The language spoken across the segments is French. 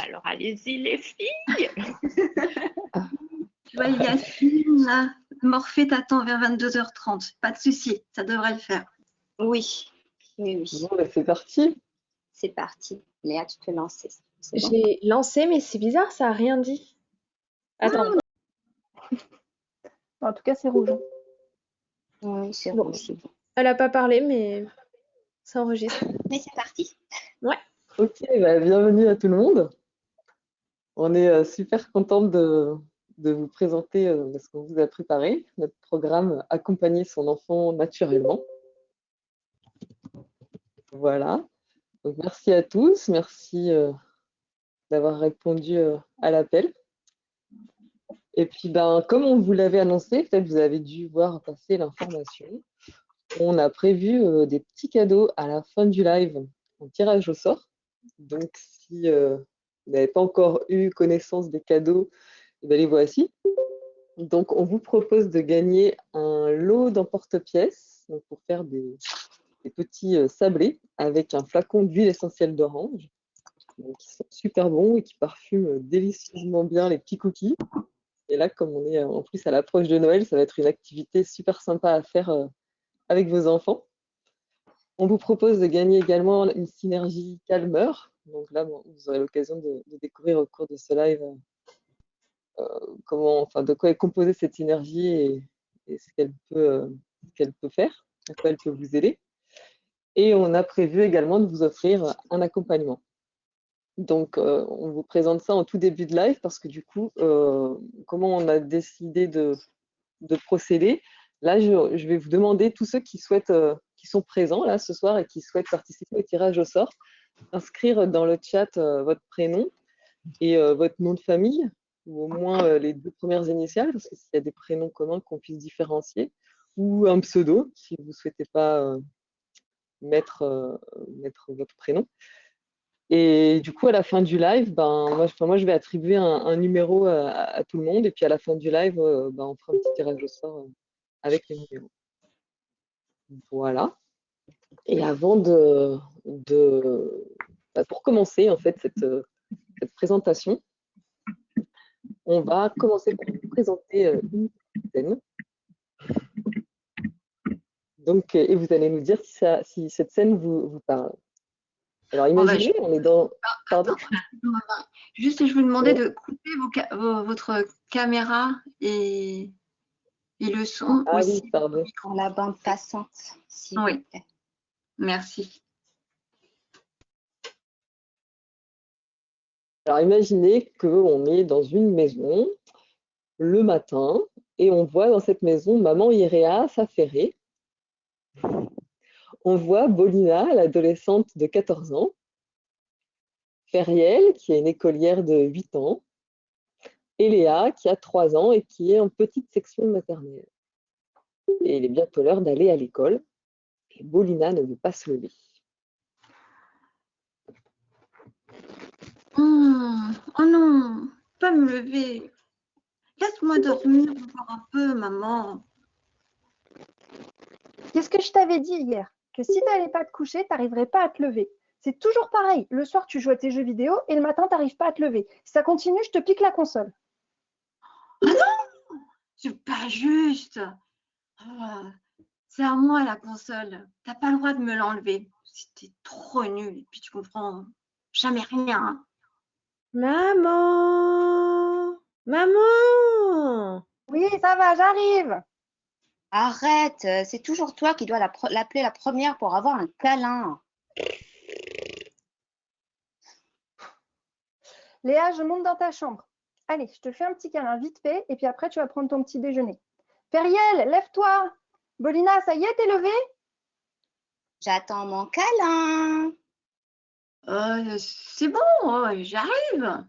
alors allez-y les filles. Tu vois, Yacine, là, Morphée t'attend vers 22h30. Pas de souci, ça devrait le faire. Oui, oui, oui. Bon, bah, c'est parti. C'est parti. Léa, tu peux lancer. C'est bon? J'ai lancé, mais c'est bizarre, ça a rien dit. Attends. En tout cas, c'est rouge. Oui, c'est Bon. rouge, c'est bon. Elle a pas parlé, mais ça enregistre. Mais c'est parti. Ok, bah, bienvenue à tout le monde. On est super contente de vous présenter ce qu'on vous a préparé, notre programme Accompagner son enfant naturellement. Voilà. Donc, merci à tous, merci d'avoir répondu à l'appel. Et puis, ben, comme on vous l'avait annoncé, peut-être vous avez dû voir passer l'information, on a prévu des petits cadeaux à la fin du live en tirage au sort. Donc, si vous n'avez pas encore eu connaissance des cadeaux, eh bien, les voici. Donc, on vous propose de gagner un lot d'emporte-pièces pour faire des petits sablés avec un flacon d'huile essentielle d'orange, qui sont super bons et qui parfument délicieusement bien les petits cookies. Et là, comme on est en plus à l'approche de Noël, ça va être une activité super sympa à faire avec vos enfants. On vous propose de gagner également une synergie calmeur. Donc là, bon, vous aurez l'occasion de découvrir au cours de ce live de quoi est composée cette synergie et ce qu'elle peut faire, à quoi elle peut vous aider. Et on a prévu également de vous offrir un accompagnement. Donc, on vous présente ça en tout début de live parce que du coup, comment on a décidé de procéder. Là, je vais vous demander, tous ceux qui souhaitent, qui sont présents là ce soir et qui souhaitent participer au tirage au sort, inscrire dans le chat votre prénom et votre nom de famille, ou au moins les 2 premières initiales, parce que s'il y a des prénoms communs qu'on puisse différencier, ou un pseudo, si vous ne souhaitez pas mettre votre prénom. Et du coup, à la fin du live, moi je vais attribuer un numéro à tout le monde, et puis à la fin du live, on fera un petit tirage au sort avec les numéros. Voilà. Et avant pour commencer en fait cette présentation, on va commencer par vous présenter une scène. Donc, et vous allez nous dire si cette scène vous parle. Alors imaginez, on est dans... Pardon ? Juste, je vous demandais de couper votre caméra et le son Ah aussi. oui, pardon. Pour la bande passante, s'il vous Oui. plaît. Merci. Alors imaginez qu'on est dans une maison le matin et on voit dans cette maison maman Iréa s'affairer. On voit Bolina, l'adolescente de 14 ans, Feriel, qui est une écolière de 8 ans, et Léa, qui a 3 ans et qui est en petite section maternelle. Et il est bientôt l'heure d'aller à l'école, et Bolina ne veut pas se lever. Oh non, pas me lever. Laisse-moi dormir encore un peu, maman. Qu'est-ce que je t'avais dit hier? Que si tu n'allais pas te coucher, tu n'arriverais pas à te lever. C'est toujours pareil. Le soir, tu joues à tes jeux vidéo et le matin, tu n'arrives pas à te lever. Si ça continue, je te pique la console. Ah non, c'est pas juste. Oh, c'est à moi la console. T'as pas le droit de me l'enlever. C'était trop nul. Et puis tu comprends jamais rien. Maman! Maman! Oui, ça va, j'arrive. Arrête, c'est toujours toi qui dois l'appeler la première pour avoir un câlin. Léa, je monte dans ta chambre. Allez, je te fais un petit câlin vite fait et puis après, tu vas prendre ton petit déjeuner. Feriel, lève-toi. Bolina, ça y est, t'es levée? J'attends mon câlin. C'est bon, j'arrive.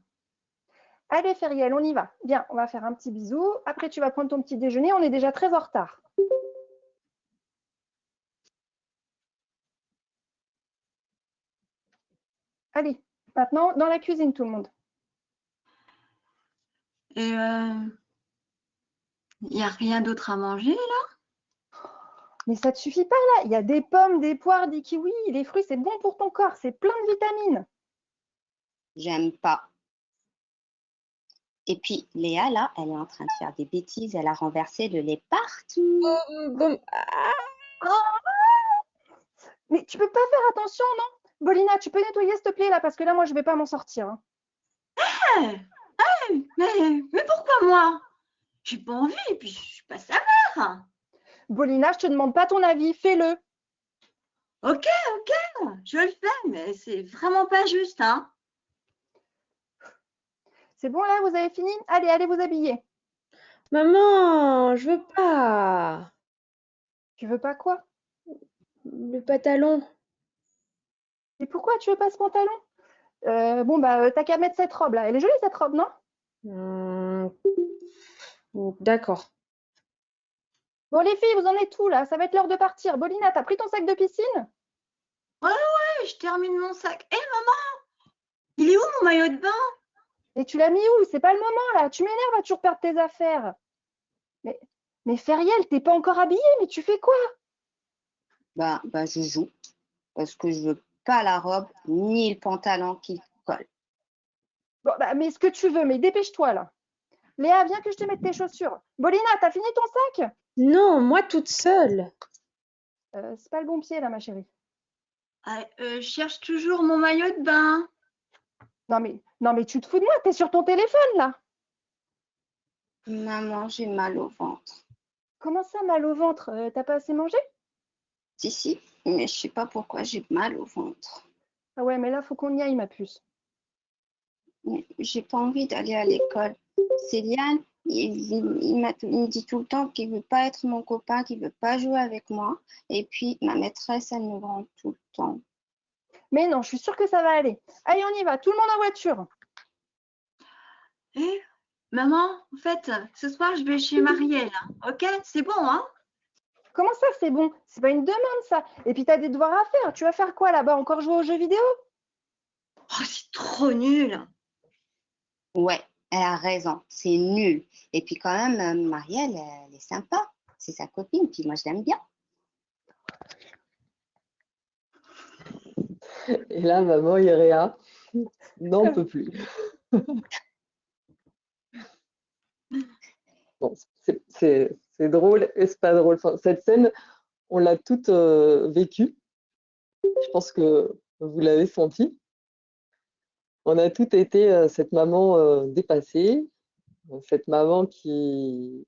Allez, Feriel, on y va. Viens, on va faire un petit bisou. Après, tu vas prendre ton petit déjeuner. On est déjà très en retard. Allez, maintenant, dans la cuisine, tout le monde. Et il n'y a rien d'autre à manger là? Mais ça ne te suffit pas là. Il y a des pommes, des poires, des kiwis. Les fruits, c'est bon pour ton corps. C'est plein de vitamines. J'aime pas. Et puis Léa, là, elle est en train de faire des bêtises. Elle a renversé le lait partout. Bon, Mais tu peux pas faire attention, non? Bolina, tu peux nettoyer s'il te plaît là, parce que là, moi, je vais pas m'en sortir, hein. Mais pourquoi moi? J'ai pas envie, et puis je suis pas sa mère. Bolina, je te demande pas ton avis, fais-le. Ok, je le fais, mais c'est vraiment pas juste, hein. C'est bon là, vous avez fini? Allez, allez vous habiller. maman, je veux pas. Tu veux pas quoi? Le pantalon. Et pourquoi tu veux pas ce pantalon? Bon, bah, t'as qu'à mettre cette robe là. Elle est jolie cette robe, non? D'accord. Bon, les filles, vous en êtes où là? Ça va être l'heure de partir. Bolina, t'as pris ton sac de piscine? Ouais, je termine mon sac. Hé, maman, il est où mon maillot de bain? Et tu l'as mis où? C'est pas le moment là. Tu m'énerves à toujours perdre tes affaires. Mais Feriel, t'es pas encore habillée, mais tu fais quoi? Bah, je joue parce que je veux pas la robe ni le pantalon qui colle. Bon, bah, mets ce que tu veux, mais dépêche-toi là. Léa, viens que je te mette tes chaussures. Bolina, t'as fini ton sac? Non, moi toute seule. C'est pas le bon pied là, ma chérie. Je cherche toujours mon maillot de bain. Non, mais tu te fous de moi, t'es sur ton téléphone là. Maman, j'ai mal au ventre. Comment ça, mal au ventre? T'as pas assez mangé? Si, mais je sais pas pourquoi j'ai mal au ventre. Ah ouais, mais là, faut qu'on y aille, ma puce. Mais j'ai pas envie d'aller à l'école. Céliane, il me dit tout le temps qu'il veut pas être mon copain, qu'il veut pas jouer avec moi. Et puis, ma maîtresse, elle me branle tout le temps. Mais non, je suis sûre que ça va aller. Allez, on y va, tout le monde en voiture. Eh, maman, en fait, ce soir, je vais chez Marielle. Ok, c'est bon, hein? Comment ça, c'est bon? C'est pas une demande, ça. Et puis, t'as des devoirs à faire. Tu vas faire quoi là-bas? Encore jouer aux jeux vidéo? Oh, c'est trop nul. Ouais, elle a raison, c'est nul. Et puis quand même, Marielle, elle est sympa. C'est sa copine, puis moi, je l'aime bien. Et là, maman Iréa n'en peut plus. Bon, c'est drôle et c'est pas drôle. Enfin, cette scène, on l'a toute vécue. Je pense que vous l'avez senti. On a toutes été cette maman dépassée, cette maman qui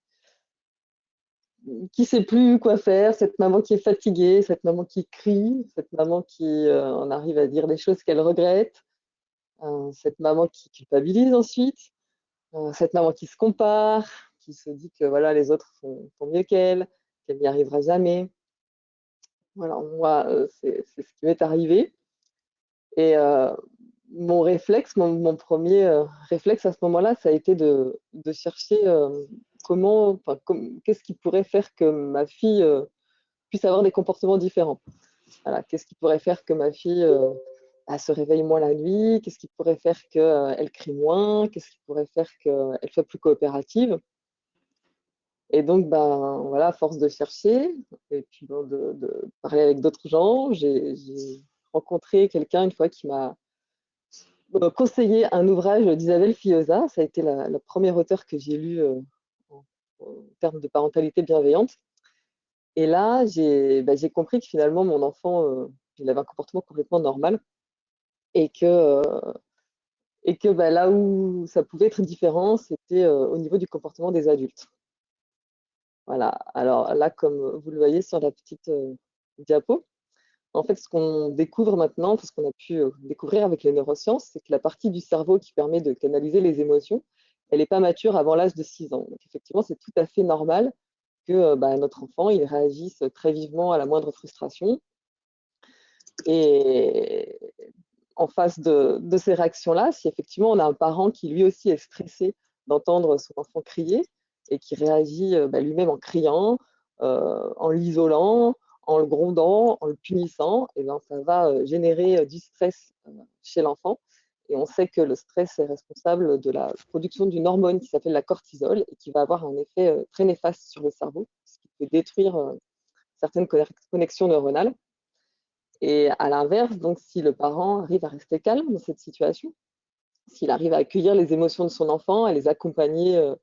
sait plus quoi faire, cette maman qui est fatiguée, cette maman qui crie, cette maman qui en arrive à dire des choses qu'elle regrette, cette maman qui culpabilise ensuite, cette maman qui se compare, qui se dit que voilà, les autres font mieux qu'elle n'y arrivera jamais. Voilà, moi, c'est ce qui m'est arrivé. Et mon réflexe, mon premier réflexe à ce moment-là, ça a été de chercher qu'est-ce qui pourrait faire que ma fille puisse avoir des comportements différents. Voilà, qu'est-ce qui pourrait faire que ma fille elle se réveille moins la nuit, qu'est-ce qui pourrait faire qu'elle crie moins, qu'est-ce qui pourrait faire qu'elle soit plus coopérative. Et donc, ben, voilà, à force de chercher, et puis bon, de parler avec d'autres gens, j'ai rencontré quelqu'un une fois qui m'a conseillé un ouvrage d'Isabelle Fioza. Ça a été la première auteure que j'ai lue en termes de parentalité bienveillante. Et là, j'ai compris que finalement, mon enfant, il avait un comportement complètement normal et que bah, là où ça pouvait être différent, c'était au niveau du comportement des adultes. Voilà. Alors là, comme vous le voyez sur la petite diapo, en fait, ce qu'on découvre maintenant, ce qu'on a pu découvrir avec les neurosciences, c'est que la partie du cerveau qui permet de canaliser les émotions, elle n'est pas mature avant l'âge de 6 ans. Donc effectivement, c'est tout à fait normal que bah, notre enfant, il réagisse très vivement à la moindre frustration. Et en face de ces réactions-là, si effectivement on a un parent qui lui aussi est stressé d'entendre son enfant crier et qui réagit bah, lui-même en criant, en l'isolant, en le grondant, en le punissant, et ben, ça va générer du stress chez l'enfant. Et on sait que le stress est responsable de la production d'une hormone qui s'appelle la cortisol et qui va avoir un effet très néfaste sur le cerveau, ce qui peut détruire certaines connexions neuronales. Et à l'inverse, donc si le parent arrive à rester calme dans cette situation, s'il arrive à accueillir les émotions de son enfant, à les accompagner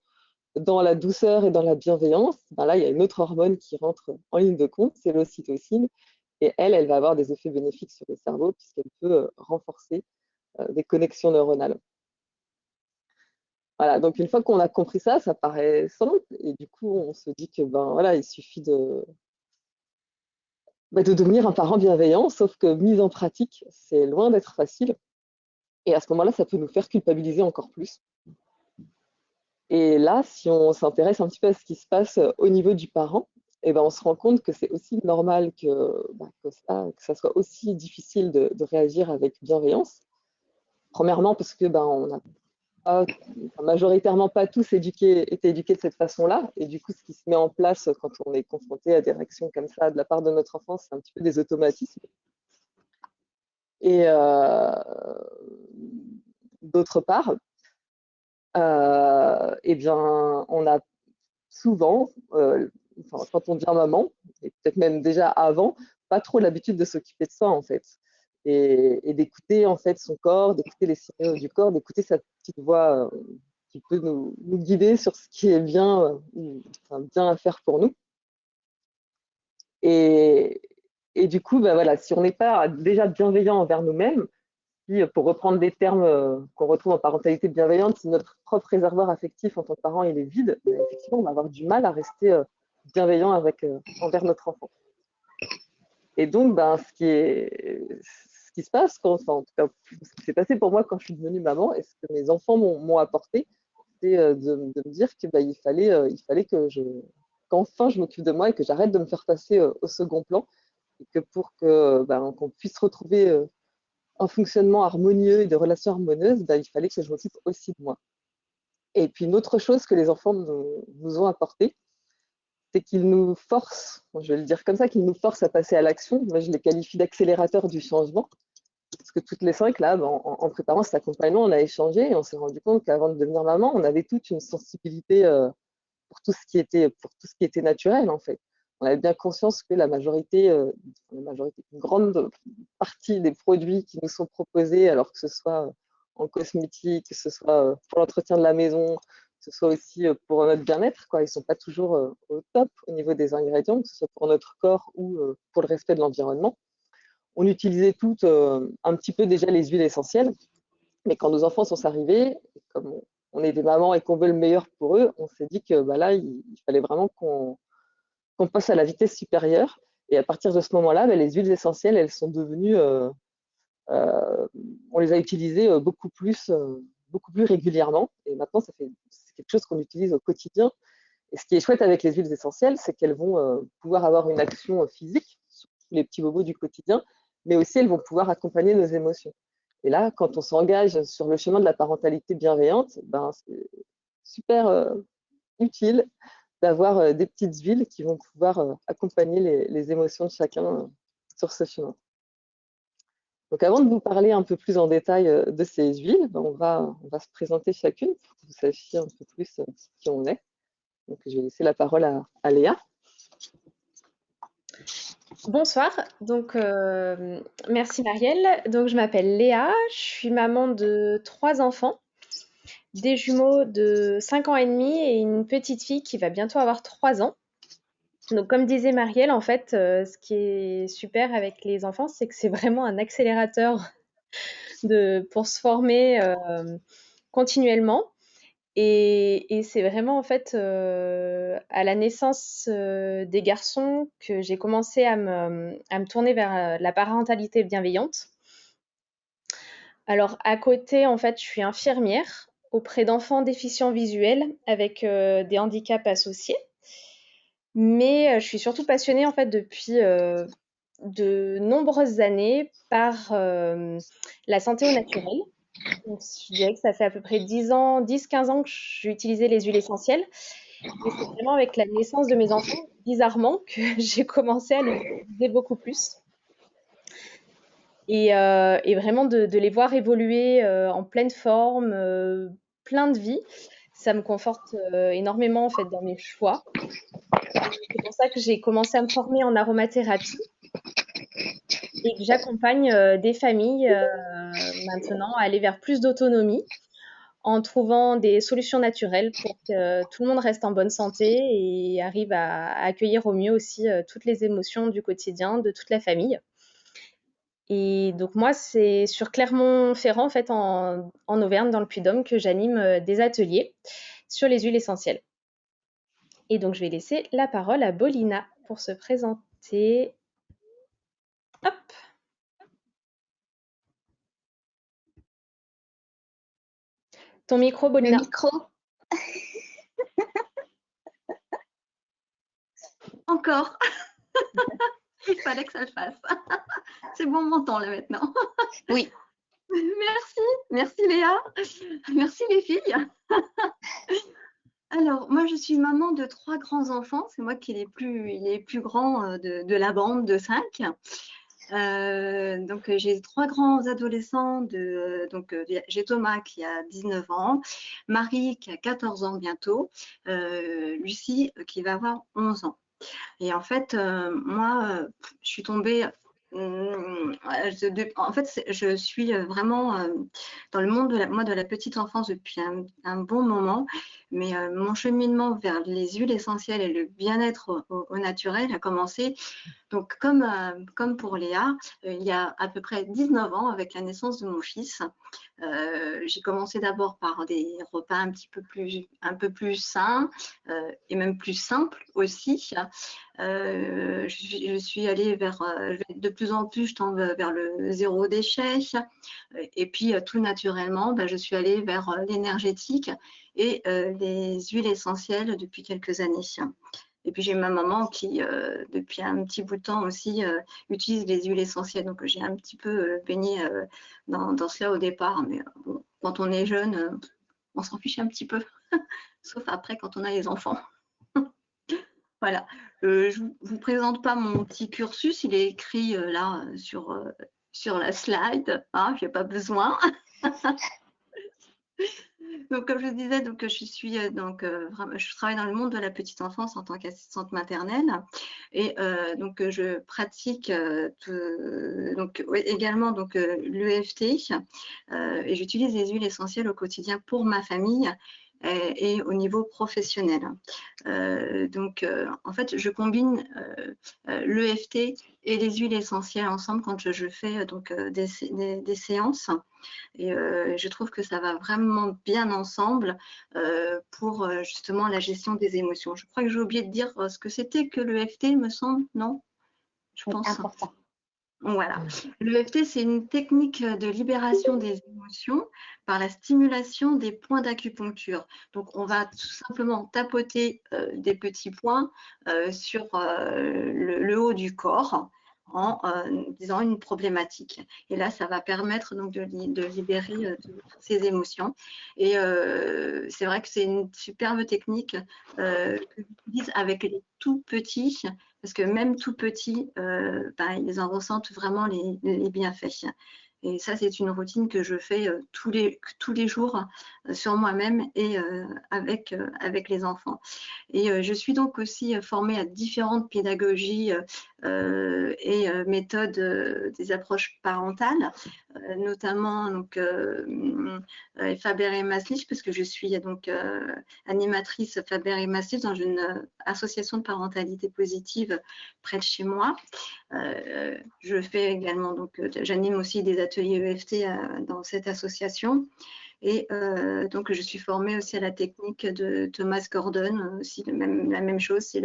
dans la douceur et dans la bienveillance, ben là, il y a une autre hormone qui rentre en ligne de compte, c'est l'ocytocine. Et elle va avoir des effets bénéfiques sur le cerveau puisqu'elle peut renforcer des connexions neuronales. Voilà, donc une fois qu'on a compris ça, ça paraît simple. Et du coup, on se dit que ben voilà, il suffit de devenir un parent bienveillant, sauf que mise en pratique, c'est loin d'être facile. Et à ce moment-là, ça peut nous faire culpabiliser encore plus. Et là, si on s'intéresse un petit peu à ce qui se passe au niveau du parent, eh ben, on se rend compte que c'est aussi normal que ça soit aussi difficile de réagir avec bienveillance. Premièrement, parce que on n'a majoritairement pas tous été éduqués de cette façon-là. Et du coup, ce qui se met en place quand on est confronté à des réactions comme ça de la part de notre enfant, c'est un petit peu des automatismes. Et d'autre part, eh bien, on a souvent, quand on devient maman, et peut-être même déjà avant, pas trop l'habitude de s'occuper de soi en fait. Et d'écouter en fait son corps, d'écouter les signaux du corps, d'écouter sa petite voix qui peut nous guider sur ce qui est bien, bien à faire pour nous. Et du coup, voilà, si on n'est pas déjà bienveillant envers nous-mêmes, si, pour reprendre des termes qu'on retrouve en parentalité bienveillante, si notre propre réservoir affectif en tant que parent il est vide, effectivement, on va avoir du mal à rester bienveillant envers notre enfant. Et donc, ce qui se passe, en tout cas, ce qui s'est passé pour moi quand je suis devenue maman, et ce que mes enfants m'ont apporté, c'est de me dire que il fallait qu'enfin je m'occupe de moi et que j'arrête de me faire passer au second plan, et que pour qu'on puisse retrouver un fonctionnement harmonieux et des relations harmonieuses, il fallait que je m'occupe aussi de moi. Et puis une autre chose que les enfants nous ont apporté, c'est qu'ils nous forcent, je vais le dire comme ça, qu'ils nous forcent à passer à l'action. Moi, je les qualifie d'accélérateurs du changement. Parce que toutes les 5, là, en préparant cet accompagnement, on a échangé et on s'est rendu compte qu'avant de devenir maman, on avait toute une sensibilité pour tout ce qui était naturel, en fait. On avait bien conscience que la majorité, une grande partie des produits qui nous sont proposés, alors que ce soit en cosmétique, que ce soit pour l'entretien de la maison, que ce soit aussi pour notre bien-être, ils ne sont pas toujours au top au niveau des ingrédients, que ce soit pour notre corps ou pour le respect de l'environnement. On utilisait toutes un petit peu déjà les huiles essentielles, mais quand nos enfants sont arrivés, comme on est des mamans et qu'on veut le meilleur pour eux, on s'est dit que là, il fallait vraiment qu'on passe à la vitesse supérieure. Et à partir de ce moment-là, les huiles essentielles, elles sont devenues, on les a utilisées beaucoup plus régulièrement. Et maintenant, c'est quelque chose qu'on utilise au quotidien. Et ce qui est chouette avec les huiles essentielles, c'est qu'elles vont pouvoir avoir une action physique sur tous les petits bobos du quotidien, mais aussi elles vont pouvoir accompagner nos émotions. Et là, quand on s'engage sur le chemin de la parentalité bienveillante, c'est super utile d'avoir des petites huiles qui vont pouvoir accompagner les émotions de chacun sur ce chemin. Donc avant de vous parler un peu plus en détail de ces huiles, on va se présenter chacune pour que vous sachiez un peu plus qui on est. Donc je vais laisser la parole à Léa. Bonsoir, donc merci Marielle. Donc je m'appelle Léa, je suis maman de 3 enfants, des jumeaux de 5 ans et demi et une petite fille qui va bientôt avoir 3 ans. Donc comme disait Marielle, en fait, ce qui est super avec les enfants, c'est que c'est vraiment un accélérateur pour se former continuellement. Et c'est vraiment en fait à la naissance des garçons que j'ai commencé à me tourner vers la parentalité bienveillante. Alors à côté, en fait, je suis infirmière auprès d'enfants déficients visuels avec des handicaps associés. Mais je suis surtout passionnée en fait depuis de nombreuses années par la santé au naturel. Donc, je dirais que ça fait à peu près 10-15 ans que j'ai utilisé les huiles essentielles. Et c'est vraiment avec la naissance de mes enfants, bizarrement, que j'ai commencé à les utiliser beaucoup plus. Et vraiment de les voir évoluer en pleine forme, plein de vie, ça me conforte énormément en fait dans mes choix. C'est pour ça que j'ai commencé à me former en aromathérapie. et que j'accompagne des familles maintenant à aller vers plus d'autonomie en trouvant des solutions naturelles pour que tout le monde reste en bonne santé et arrive à accueillir au mieux aussi toutes les émotions du quotidien de toute la famille. Et donc moi, c'est sur Clermont-Ferrand, en fait, en Auvergne, dans le Puy-de-Dôme, que j'anime des ateliers sur les huiles essentielles. Et donc, je vais laisser la parole à Bolina pour se présenter. Hop. Ton micro, Le Bolina. micro. Encore. Il fallait que ça le fasse. C'est bon, on m'entend là maintenant. Oui. Merci Léa. Merci les filles. Alors, moi, je suis maman de 3 grands-enfants. C'est moi qui est les plus grands de la bande de 5. Donc, j'ai 3 grands adolescents. Donc, j'ai Thomas qui a 19 ans, Marie qui a 14 ans bientôt, Lucie qui va avoir 11 ans. Et en fait, moi, je suis tombée. En fait, je suis vraiment dans le monde de la petite enfance depuis un bon moment, mais mon cheminement vers les huiles essentielles et le bien-être au naturel a commencé. Donc, comme pour Léa, il y a à peu près 19 ans, avec la naissance de mon fils, j'ai commencé d'abord par des repas un peu plus sains et même plus simples aussi. Je suis allée de plus en plus, je tombe vers le zéro déchet. Et puis, tout naturellement, je suis allée vers l'énergétique et les huiles essentielles depuis quelques années. Et puis, j'ai ma maman qui, depuis un petit bout de temps aussi, utilise les huiles essentielles. Donc, j'ai un petit peu baigné dans cela au départ. Mais bon, quand on est jeune, on s'en fiche un petit peu. Sauf après, quand on a les enfants. Voilà. Je ne vous présente pas mon petit cursus. Il est écrit là sur la slide. Hein, je n'ai pas besoin. Donc, comme je disais, donc, je travaille dans le monde de la petite enfance en tant qu'assistante maternelle et donc je pratique également l'EFT et j'utilise les huiles essentielles au quotidien pour ma famille et au niveau professionnel. En fait, je combine l'EFT et les huiles essentielles ensemble quand je fais des séances. Et je trouve que ça va vraiment bien ensemble pour justement la gestion des émotions. Je crois que j'ai oublié de dire ce que c'était que l'EFT, il me semble, non? Je pense. Important. Voilà. L'EFT, c'est une technique de libération des émotions par la stimulation des points d'acupuncture. Donc, on va tout simplement tapoter des petits points sur le haut du corps en disant une problématique. Et là, ça va permettre donc de libérer toutes ces émotions. Et c'est vrai que c'est une superbe technique que j'utilise avec les tout petits, parce que même tout petits, ils en ressentent vraiment les bienfaits. Et ça, c'est une routine que je fais tous les jours sur moi-même et avec les enfants. Et je suis donc aussi formée à différentes pédagogies et méthodes des approches parentales, notamment Faber et Maslich, parce que je suis donc animatrice Faber et Maslich dans une association de parentalité positive près de chez moi. Je fais également, j'anime aussi des ateliers EFT dans cette association. Et donc, je suis formée aussi à la technique de Thomas Gordon, aussi la même chose, c'est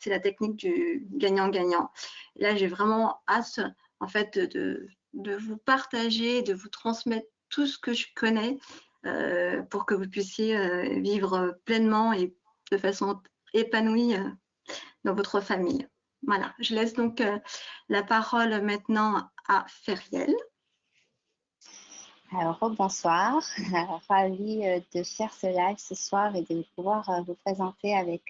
la technique du gagnant-gagnant. Là, j'ai vraiment hâte, en fait, de vous partager, de vous transmettre tout ce que je connais pour que vous puissiez vivre pleinement et de façon épanouie dans votre famille. Voilà, je laisse donc la parole maintenant à Feriel. Alors, bonsoir. Ravie de faire ce live ce soir et de pouvoir vous présenter avec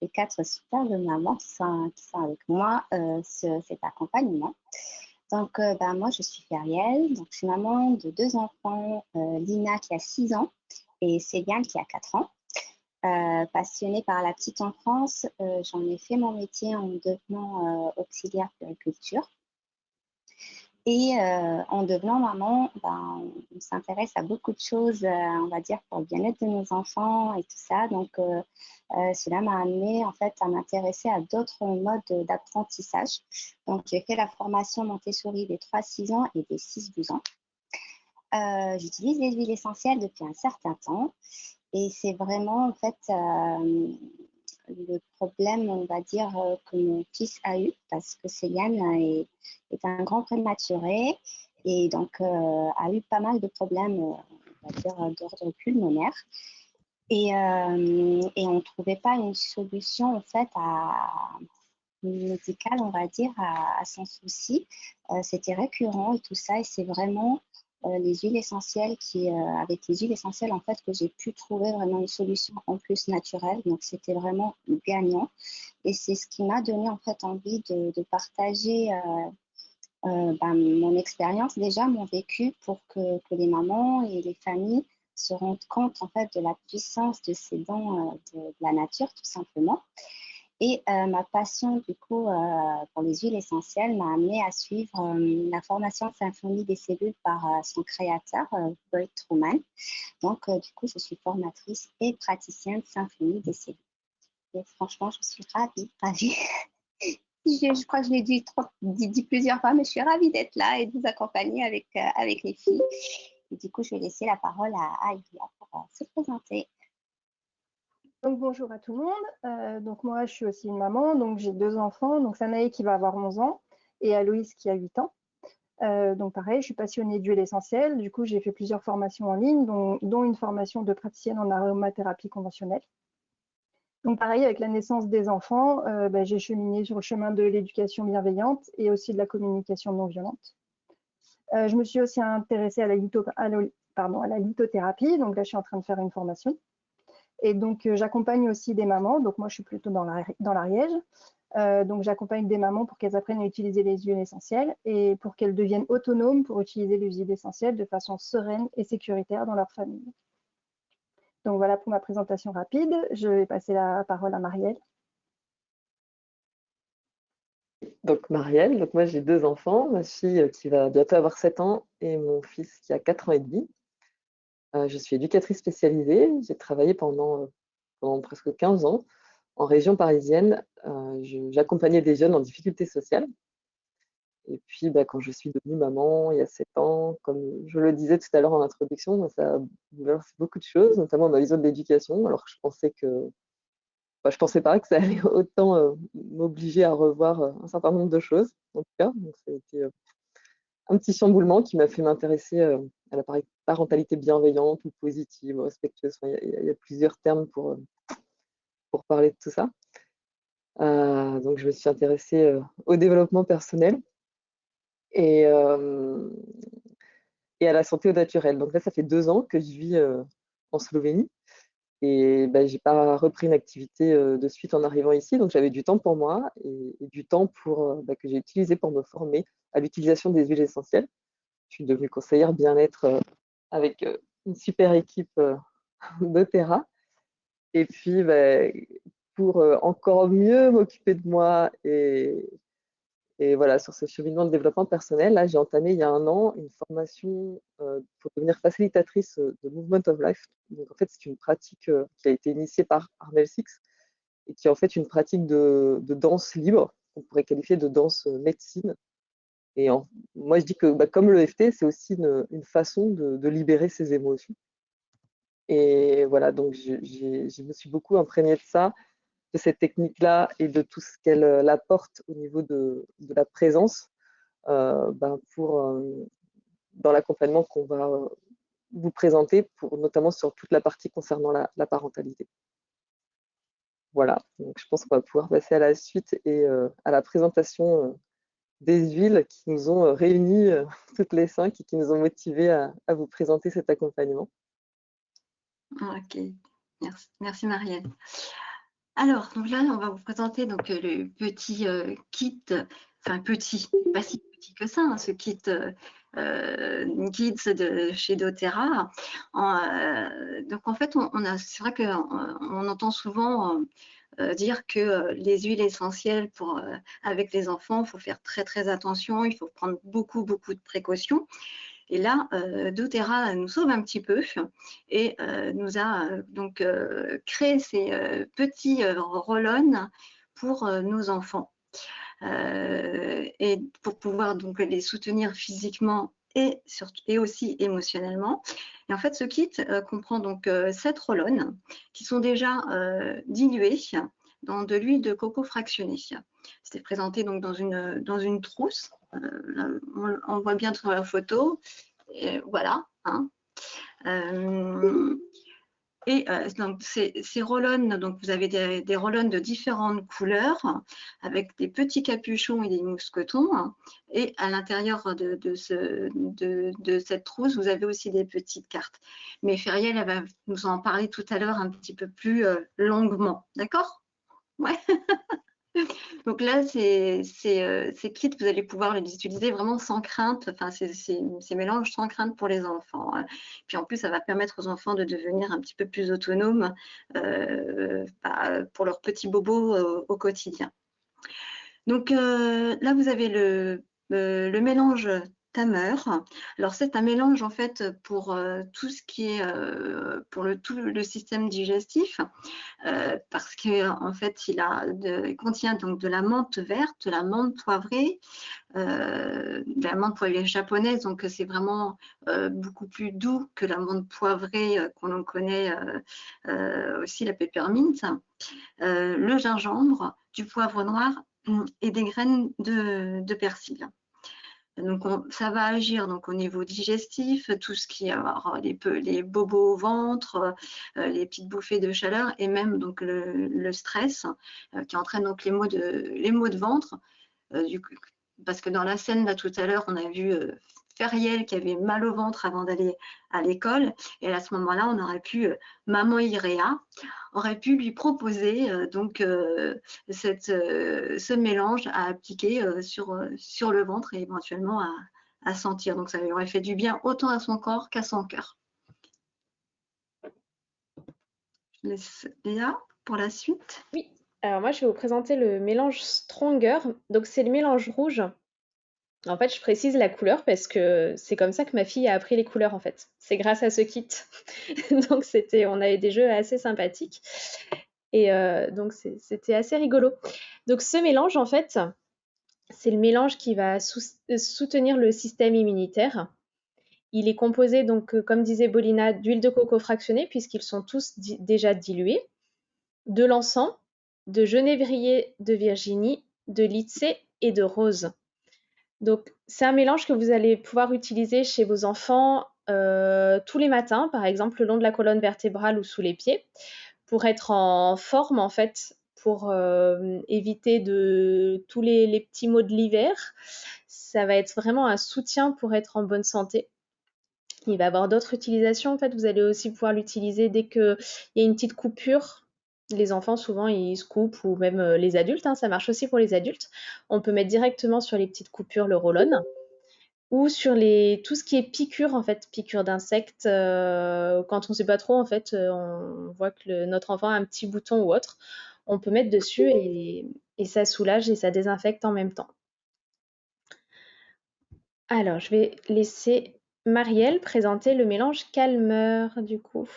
les 4 superbes mamans qui sont avec moi cet accompagnement. Donc, moi, je suis Feriel. Donc, je suis maman de 2 enfants, Lina qui a 6 ans et Céliane qui a 4 ans. Passionnée par la petite enfance, j'en ai fait mon métier en devenant auxiliaire puriculture. Et en devenant maman, ben, on s'intéresse à beaucoup de choses, on va dire, pour le bien-être de nos enfants et tout ça. Donc, cela m'a amené en fait à m'intéresser à d'autres modes d'apprentissage. Donc, j'ai fait la formation Montessori des 3-6 ans et des 6-12 ans. J'utilise les huiles essentielles depuis un certain temps et c'est vraiment en fait le problème, on va dire, que mon fils a eu parce que Céliane est un grand prématuré et donc a eu pas mal de problèmes, on va dire, d'ordre pulmonaire. Et on ne trouvait pas une solution en fait médicale, on va dire, à son souci. C'était récurrent et tout ça, et c'est vraiment les huiles essentielles avec les huiles essentielles en fait que j'ai pu trouver vraiment une solution en plus naturelle. Donc c'était vraiment gagnant, et c'est ce qui m'a donné en fait envie de partager mon expérience déjà, mon vécu, pour que les mamans et les familles se rendent compte en fait de la puissance de ces dons de la nature tout simplement. Et ma passion du coup pour les huiles essentielles m'a amenée à suivre la formation Symphonie des cellules par son créateur, Boyd Truman. Donc du coup, je suis formatrice et praticienne de Symphonie des cellules. Et franchement, je suis ravie. Je crois que je l'ai dit plusieurs fois, mais je suis ravie d'être là et de vous accompagner avec les filles. Et du coup, je vais laisser la parole à Ilia pour se présenter. Donc bonjour à tout le monde. Donc moi, je suis aussi une maman. Donc j'ai 2 enfants. Donc Sanae qui va avoir 11 ans et Aloïs qui a 8 ans. Donc pareil, je suis passionnée d'huile essentielle. Du coup, j'ai fait plusieurs formations en ligne, dont une formation de praticienne en aromathérapie conventionnelle. Donc pareil, avec la naissance des enfants, j'ai cheminé sur le chemin de l'éducation bienveillante et aussi de la communication non violente. Je me suis aussi intéressée à la lithothérapie. Donc là, je suis en train de faire une formation. Et donc, j'accompagne aussi des mamans. Donc moi, je suis plutôt dans l'Ariège. Donc j'accompagne des mamans pour qu'elles apprennent à utiliser les huiles essentielles et pour qu'elles deviennent autonomes pour utiliser les huiles essentielles de façon sereine et sécuritaire dans leur famille. Donc voilà pour ma présentation rapide. Je vais passer la parole à Marielle. Donc Marielle, donc moi j'ai 2 enfants, ma fille qui va bientôt avoir 7 ans et mon fils qui a 4 ans et demi. Je suis éducatrice spécialisée. J'ai travaillé pendant presque 15 ans en région parisienne. J'accompagnais des jeunes en difficulté sociale. Et puis, quand je suis devenue maman il y a 7 ans, comme je le disais tout à l'heure en introduction, ça a bouleversé beaucoup de choses, notamment ma vision de l'éducation. Alors que je pensais pas que ça allait autant m'obliger à revoir un certain nombre de choses, en tout cas. Donc, ça a été un petit chamboulement qui m'a fait m'intéresser à la parentalité bienveillante ou positive, respectueuse. Enfin, il y a plusieurs termes pour parler de tout ça. Donc, je me suis intéressée au développement personnel et à la santé au naturel. Donc là, ça fait 2 ans que je vis en Slovénie et j'ai pas repris une activité de suite en arrivant ici. Donc j'avais du temps pour moi et du temps que j'ai utilisé pour me former à l'utilisation des huiles essentielles. Je suis devenue conseillère bien-être avec une super équipe doTERRA. Et puis, pour encore mieux m'occuper de moi et voilà, sur ce cheminement de développement personnel, là, j'ai entamé il y a 1 an une formation pour devenir facilitatrice de Movement of Life. Donc, en fait, c'est une pratique qui a été initiée par Arnel Six et qui est en fait une pratique de danse libre, qu'on pourrait qualifier de danse médecine. Et moi, je dis que comme l'EFT, c'est aussi une façon de libérer ses émotions. Et voilà, donc je me suis beaucoup imprégnée de ça, de cette technique-là et de tout ce qu'elle apporte au niveau de la présence dans l'accompagnement qu'on va vous présenter, notamment sur toute la partie concernant la parentalité. Voilà, donc je pense qu'on va pouvoir passer à la suite et à la présentation des huiles qui nous ont réunis toutes les 5 et qui nous ont motivés à vous présenter cet accompagnement. Ok, merci Marielle. Alors, donc là, on va vous présenter donc, le petit kit, enfin petit, pas si petit que ça, hein, ce kit Kids de chez doTERRA. Donc en fait, c'est vrai qu'on entend souvent dire que les huiles essentielles avec les enfants, il faut faire très très attention, il faut prendre beaucoup de précautions. Et là, doTERRA nous sauve un petit peu et nous a donc créé ces petits roll-on pour nos enfants et pour pouvoir donc les soutenir physiquement et aussi émotionnellement. Et en fait, ce kit comprend donc 7 roll-on qui sont déjà dilués dans de l'huile de coco fractionnée. C'était présenté donc dans une trousse. Là, on voit bien sur la photo. Et voilà. Hein. Donc ces roll-on, donc vous avez des roll-on de différentes couleurs avec des petits capuchons et des mousquetons. Et à l'intérieur de cette trousse, vous avez aussi des petites cartes. Mais Feriel, elle va nous en parler tout à l'heure un petit peu plus longuement. D'accord? Ouais. Donc là, ces kits, vous allez pouvoir les utiliser vraiment sans crainte, enfin ces mélanges sans crainte pour les enfants. Puis en plus, ça va permettre aux enfants de devenir un petit peu plus autonomes pour leurs petits bobos au quotidien. Donc là, vous avez le mélange Tamer. Alors c'est un mélange en fait pour tout ce qui est pour tout le système digestif parce que en fait il contient donc de la menthe verte, de la menthe poivrée, de la menthe poivrée japonaise, donc c'est vraiment beaucoup plus doux que la menthe poivrée qu'on connaît aussi, la peppermint, le gingembre, du poivre noir et des graines de persil. Donc ça va agir donc au niveau digestif, tout ce qui est les bobos au ventre, les petites bouffées de chaleur et même donc le stress qui entraîne donc les maux de ventre. Parce que dans la scène là tout à l'heure, on a vu Feriel qui avait mal au ventre avant d'aller à l'école, et à ce moment-là, on aurait pu, maman Iréa aurait pu lui proposer ce mélange à appliquer sur le ventre et éventuellement à sentir. Donc ça lui aurait fait du bien autant à son corps qu'à son cœur. Je laisse Léa pour la suite. Oui, alors moi je vais vous présenter le mélange Stronger. Donc c'est le mélange rouge. En fait, je précise la couleur parce que c'est comme ça que ma fille a appris les couleurs en fait. C'est grâce à ce kit. Donc on avait des jeux assez sympathiques et donc c'était assez rigolo. Donc ce mélange en fait, c'est le mélange qui va soutenir le système immunitaire. Il est composé donc, comme disait Bolina, d'huile de coco fractionnée puisqu'ils sont tous déjà dilués, de l'encens, de genévrier de Virginie, de lycée et de rose. Donc, c'est un mélange que vous allez pouvoir utiliser chez vos enfants tous les matins, par exemple le long de la colonne vertébrale ou sous les pieds, pour être en forme en fait, pour éviter tous les petits maux de l'hiver. Ça va être vraiment un soutien pour être en bonne santé. Il va avoir d'autres utilisations. En fait, vous allez aussi pouvoir l'utiliser dès qu'il y a une petite coupure. Les enfants, souvent, ils se coupent, ou même les adultes, hein, ça marche aussi pour les adultes. On peut mettre directement sur les petites coupures le roll-on, ou sur tout ce qui est piqûre, en fait, piqûre d'insectes. Quand on ne sait pas trop, en fait, on voit que notre enfant a un petit bouton ou autre, on peut mettre dessus et ça soulage et ça désinfecte en même temps. Alors, je vais laisser Marielle présenter le mélange calmeur, du coup.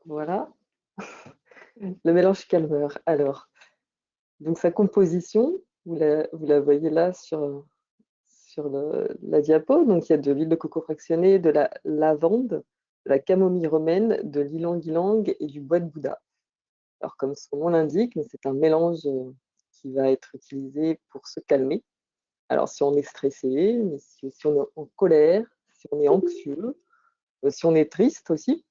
Voilà, le mélange calmeur. Alors, donc sa composition, vous la voyez là sur la diapo. Donc, il y a de l'huile de coco fractionnée, de la lavande, de la camomille romaine, de l'ylang-ylang et du bois de Bouddha. Alors, comme son nom l'indique, c'est un mélange qui va être utilisé pour se calmer. Alors, si on est stressé, mais si on est en colère, si on est anxieux, si on est triste aussi.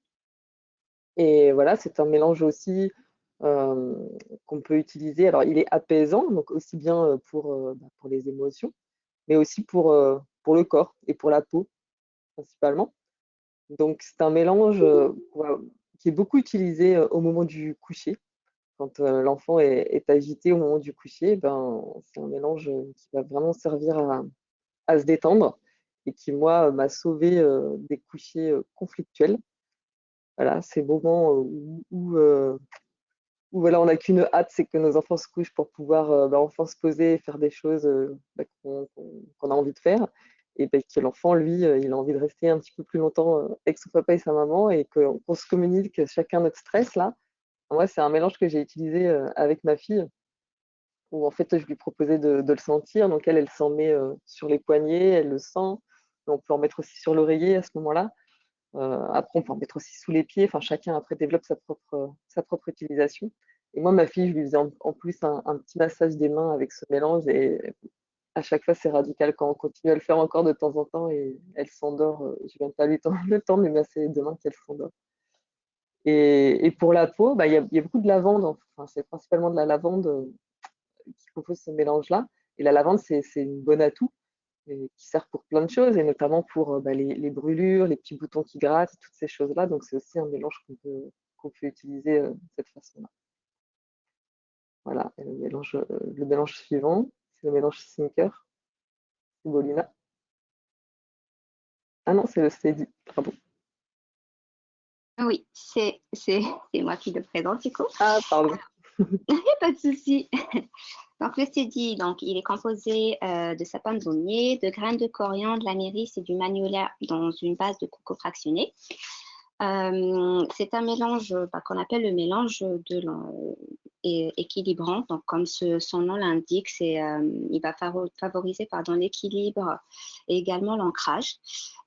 Et voilà, c'est un mélange aussi qu'on peut utiliser. Alors, il est apaisant, donc aussi bien pour les émotions, mais aussi pour le corps et pour la peau, principalement. Donc, c'est un mélange qui est beaucoup utilisé au moment du coucher. Quand l'enfant est agité au moment du coucher, c'est un mélange qui va vraiment servir à se détendre et qui, moi, m'a sauvé des couchers conflictuels. voilà, ces moments où voilà, on n'a qu'une hâte, c'est que nos enfants se couchent pour pouvoir enfin se poser et faire des choses qu'on a envie de faire. Et que l'enfant, lui, il a envie de rester un petit peu plus longtemps avec son papa et sa maman et qu'on se communique chacun notre stress là. Moi, c'est un mélange que j'ai utilisé avec ma fille, où en fait, je lui proposais de le sentir. Donc elle s'en met sur les poignets, elle le sent. On peut en mettre aussi sur l'oreiller à ce moment-là. Après, on peut en mettre aussi sous les pieds. Enfin, chacun après développe sa propre utilisation. Et moi, ma fille, je lui faisais en plus un petit massage des mains avec ce mélange. Et à chaque fois, c'est radical quand on continue à le faire encore de temps en temps et elle s'endort. Je ne viens pas lui le temps de lui masser les deux mains qu'elle s'endort. Et pour la peau, il y a beaucoup de lavande. Enfin, c'est principalement de la lavande qui compose ce mélange-là. Et la lavande, c'est une bonne atout et qui sert pour plein de choses, et notamment pour les brûlures, les petits boutons qui grattent, toutes ces choses-là. Donc, c'est aussi un mélange qu'on peut utiliser de cette façon-là. Voilà, et le mélange suivant, c'est le mélange Sinker, Bolina. Ah non, c'est le Steady, pardon. Oui, c'est moi qui le présente du coup. Ah, pardon. Pas de souci. Donc le steady, donc il est composé de sapin de baumier, de graines de coriandre, de l'améris et du magnolia dans une base de coco fractionné. C'est un mélange qu'on appelle le mélange équilibrant. Donc, comme son nom l'indique, il va favoriser l'équilibre et également l'ancrage.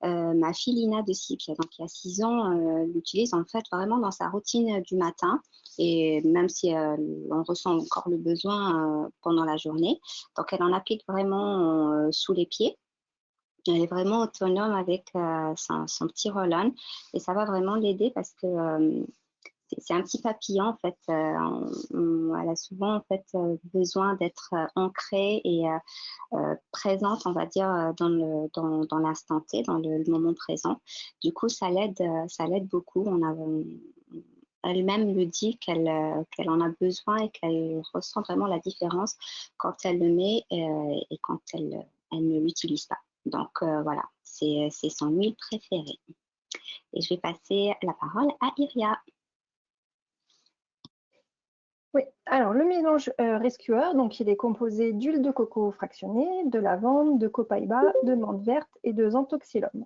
Ma fille Lina de 6 pieds, donc il y a 6 ans, l'utilise en fait vraiment dans sa routine du matin. Et même si on ressent encore le besoin pendant la journée. Donc, elle en applique vraiment sous les pieds. Elle est vraiment autonome avec son petit roll-on et ça va vraiment l'aider parce que c'est un petit papillon en fait. Elle a souvent en fait besoin d'être ancrée et présente, on va dire, dans l'instant T, dans le moment présent. Du coup, ça l'aide beaucoup. Elle-même le dit qu'elle en a besoin et qu'elle ressent vraiment la différence quand elle le met et quand elle ne l'utilise pas. Donc voilà, c'est son huile préférée. Et je vais passer la parole à Iria. Oui, alors le mélange Rescuer, donc il est composé d'huile de coco fractionnée, de lavande, de copaiba, de menthe verte et de xanthoxylum.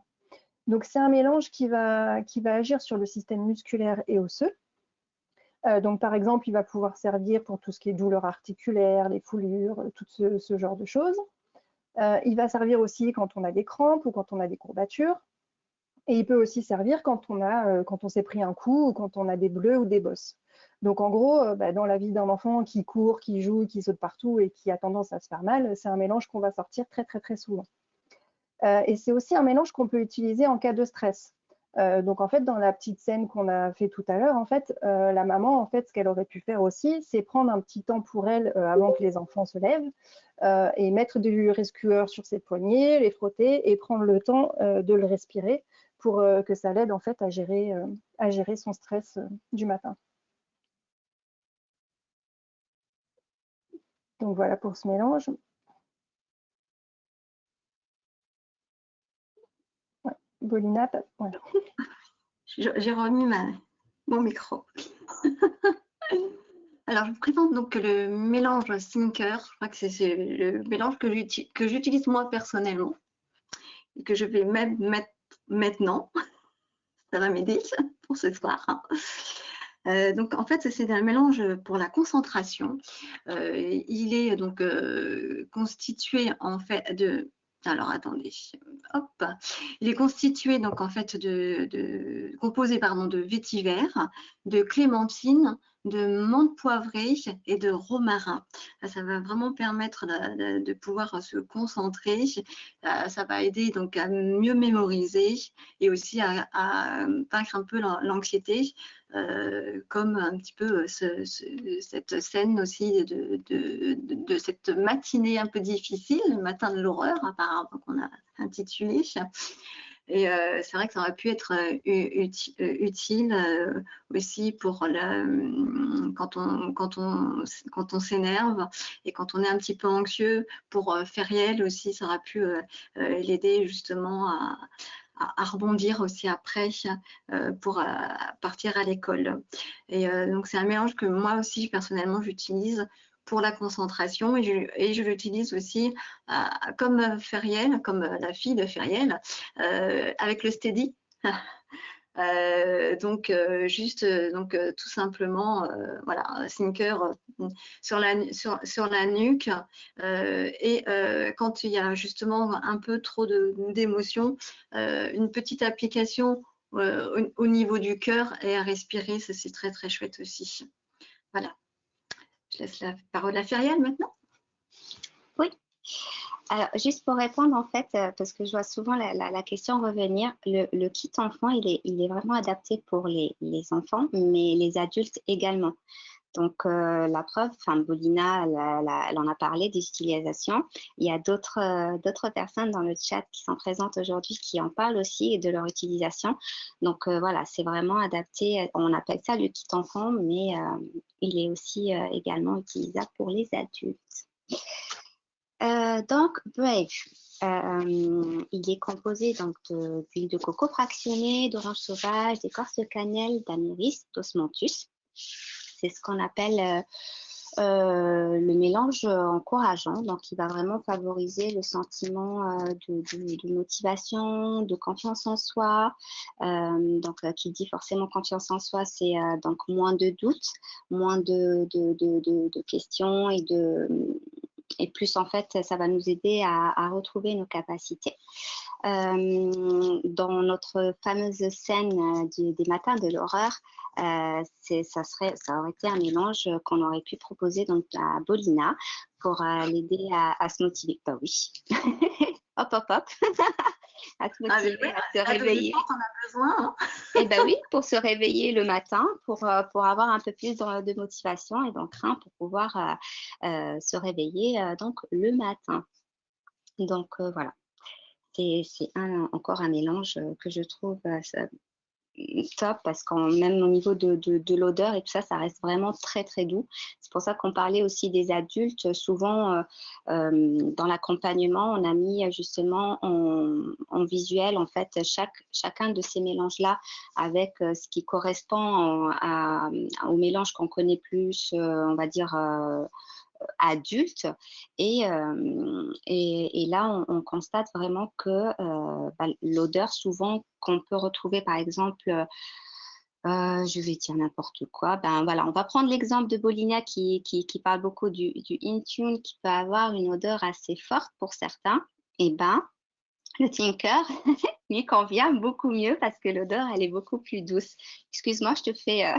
Donc c'est un mélange qui va agir sur le système musculaire et osseux. Donc par exemple, il va pouvoir servir pour tout ce qui est douleurs articulaires, les foulures, tout ce genre de choses. Il va servir aussi quand on a des crampes ou quand on a des courbatures. Et il peut aussi servir quand on s'est pris un coup ou quand on a des bleus ou des bosses. Donc en gros, dans la vie d'un enfant qui court, qui joue, qui saute partout et qui a tendance à se faire mal, c'est un mélange qu'on va sortir très très très souvent. Et c'est aussi un mélange qu'on peut utiliser en cas de stress. Donc en fait, dans la petite scène qu'on a fait tout à l'heure, en fait, la maman, en fait, ce qu'elle aurait pu faire aussi, c'est prendre un petit temps pour elle avant que les enfants se lèvent et mettre du rescueur sur ses poignets, les frotter et prendre le temps de le respirer pour que ça l'aide en fait à gérer son stress du matin. Donc voilà pour ce mélange. Ouais. Bolina, voilà. J'ai remis mon micro. Alors, je vous présente donc le mélange Sinker. Je crois que c'est le mélange que j'utilise moi personnellement et que je vais même mettre maintenant. Ça va m'aider pour ce soir. Donc, en fait, c'est un mélange pour la concentration. Il est donc constitué en fait de... Alors, attendez. Hop. Il est constitué donc en fait composé de vétiver, de clémentine, de menthe poivrée et de romarin. Ça va vraiment permettre de pouvoir se concentrer. Ça va aider donc à mieux mémoriser et aussi à vaincre un peu l'anxiété, comme un petit peu cette scène aussi de cette matinée un peu difficile, le matin de l'horreur, apparemment qu'on a intitulé. Et c'est vrai que ça aurait pu être utile aussi pour quand on s'énerve et quand on est un petit peu anxieux, pour Feriel aussi, ça aurait pu l'aider justement à rebondir aussi après pour partir à l'école. Et donc, c'est un mélange que moi aussi, personnellement, j'utilise pour la concentration et je l'utilise aussi comme Feriel, comme la fille de Feriel, avec le steady. Donc tout simplement voilà, Thinker sur la nuque et quand il y a justement un peu trop d'émotions, une petite application au niveau du cœur et à respirer, ça c'est très très chouette aussi. Voilà, je laisse la parole à Feriel maintenant. Oui. Alors, juste pour répondre, en fait, parce que je vois souvent la question revenir, le kit enfant, il est vraiment adapté pour les enfants, mais les adultes également. Donc, la preuve, Bolina, elle en a parlé des utilisations. Il y a d'autres personnes dans le chat qui sont présentes aujourd'hui qui en parlent aussi de leur utilisation. Donc, voilà, c'est vraiment adapté. On appelle ça le kit enfant, mais il est aussi également utilisable pour les adultes. Donc, Brave, il est composé d'huile de coco fractionnée, d'orange sauvage, d'écorce de cannelle, d'améris, d'osmanthus. C'est ce qu'on appelle le mélange encourageant. Donc, il va vraiment favoriser le sentiment de motivation, de confiance en soi. Qui dit forcément confiance en soi, c'est donc moins de doutes, moins de questions et plus en fait, ça va nous aider à retrouver nos capacités. Dans notre fameuse scène des matins de l'horreur, ça aurait été un mélange qu'on aurait pu proposer donc à Bolina pour l'aider à se motiver. Bah oui, hop, hop, hop. À se motiver, à se réveiller. On a besoin. Hein. Et ben oui, pour se réveiller le matin, pour avoir un peu plus de motivation et d'entrain pour pouvoir se réveiller donc le matin. Donc voilà, c'est encore un mélange que je trouve top parce que même au niveau de l'odeur et tout ça, ça reste vraiment très très doux. C'est pour ça qu'on parlait aussi des adultes. Souvent, dans l'accompagnement, on a mis justement en visuel en fait chacun de ces mélanges-là avec ce qui correspond au mélange qu'on connaît plus, on va dire adulte et là on constate vraiment que l'odeur souvent qu'on peut retrouver par exemple je vais dire n'importe quoi, voilà, on va prendre l'exemple de Bolina qui parle beaucoup du Intune qui peut avoir une odeur assez forte pour certains, et le Thinker lui convient beaucoup mieux parce que l'odeur elle est beaucoup plus douce. Excuse-moi, je te fais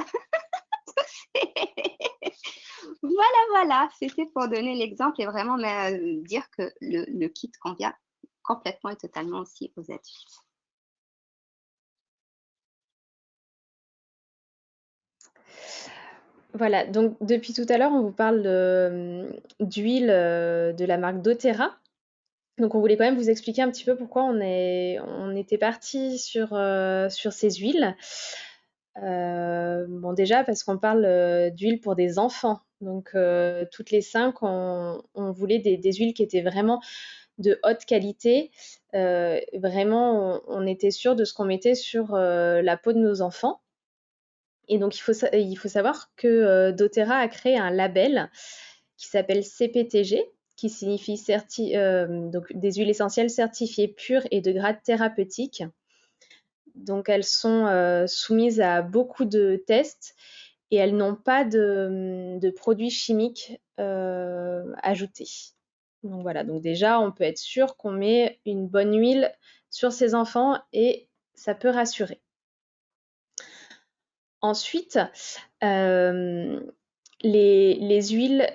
Voilà, c'était pour donner l'exemple et vraiment dire que le kit convient complètement et totalement aussi aux adultes. Voilà, donc depuis tout à l'heure, on vous parle d'huile de la marque doTERRA. Donc on voulait quand même vous expliquer un petit peu pourquoi on était parti sur ces huiles. Bon, déjà parce qu'on parle d'huile pour des enfants. Donc toutes les 5, on voulait des huiles qui étaient vraiment de haute qualité. Vraiment, on était sûr de ce qu'on mettait sur la peau de nos enfants. Et donc, il faut savoir que doTERRA a créé un label qui s'appelle CPTG, qui signifie donc des huiles essentielles certifiées pures et de grade thérapeutique. Donc, elles sont soumises à beaucoup de tests et elles n'ont pas de produits chimiques ajoutés. Donc voilà, donc déjà, on peut être sûr qu'on met une bonne huile sur ses enfants et ça peut rassurer. Ensuite, les huiles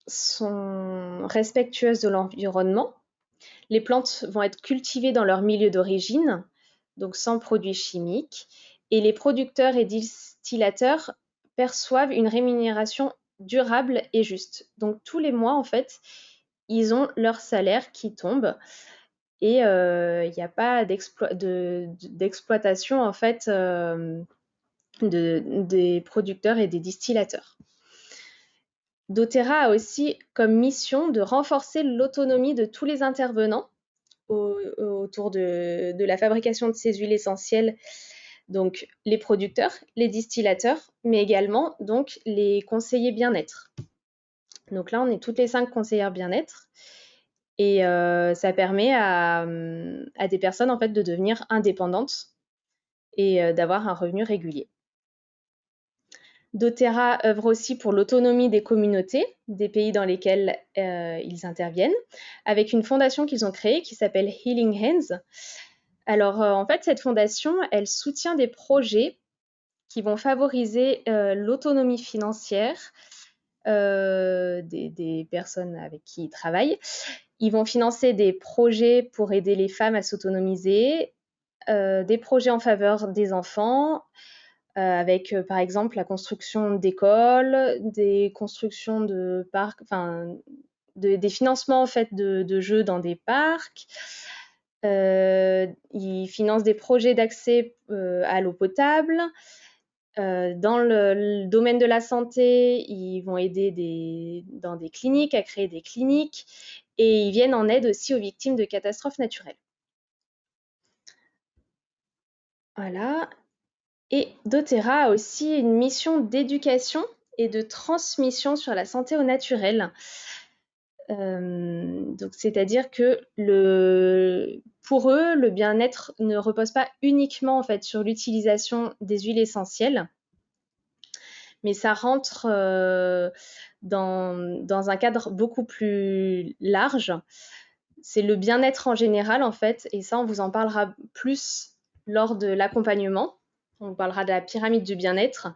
sont respectueuses de l'environnement. Les plantes vont être cultivées dans leur milieu d'origine, donc sans produits chimiques, et les producteurs et distillateurs perçoivent une rémunération durable et juste. Donc tous les mois, en fait, ils ont leur salaire qui tombe et il n'y a pas d'exploitation en fait des producteurs et des distillateurs. doTERRA a aussi comme mission de renforcer l'autonomie de tous les intervenants autour de la fabrication de ces huiles essentielles, donc les producteurs, les distillateurs, mais également donc les conseillers bien-être. Donc là, on est toutes les 5 conseillères bien-être et ça permet à des personnes en fait de devenir indépendantes et d'avoir un revenu régulier. doTERRA œuvre aussi pour l'autonomie des communautés des pays dans lesquels ils interviennent, avec une fondation qu'ils ont créée qui s'appelle Healing Hands. Alors, en fait, cette fondation, elle soutient des projets qui vont favoriser l'autonomie financière des personnes avec qui ils travaillent. Ils vont financer des projets pour aider les femmes à s'autonomiser, des projets en faveur des enfants, avec par exemple la construction d'écoles, des constructions de parcs, enfin des financements en fait de jeux dans des parcs. Ils financent des projets d'accès à l'eau potable. Dans le domaine de la santé, ils vont aider dans des cliniques, à créer des cliniques, et ils viennent en aide aussi aux victimes de catastrophes naturelles. Voilà. Et doTERRA a aussi une mission d'éducation et de transmission sur la santé au naturel. Donc, c'est-à-dire que pour eux, le bien-être ne repose pas uniquement en fait sur l'utilisation des huiles essentielles, mais ça rentre dans un cadre beaucoup plus large. C'est le bien-être en général en fait, et ça on vous en parlera plus lors de l'accompagnement. On parlera de la pyramide du bien-être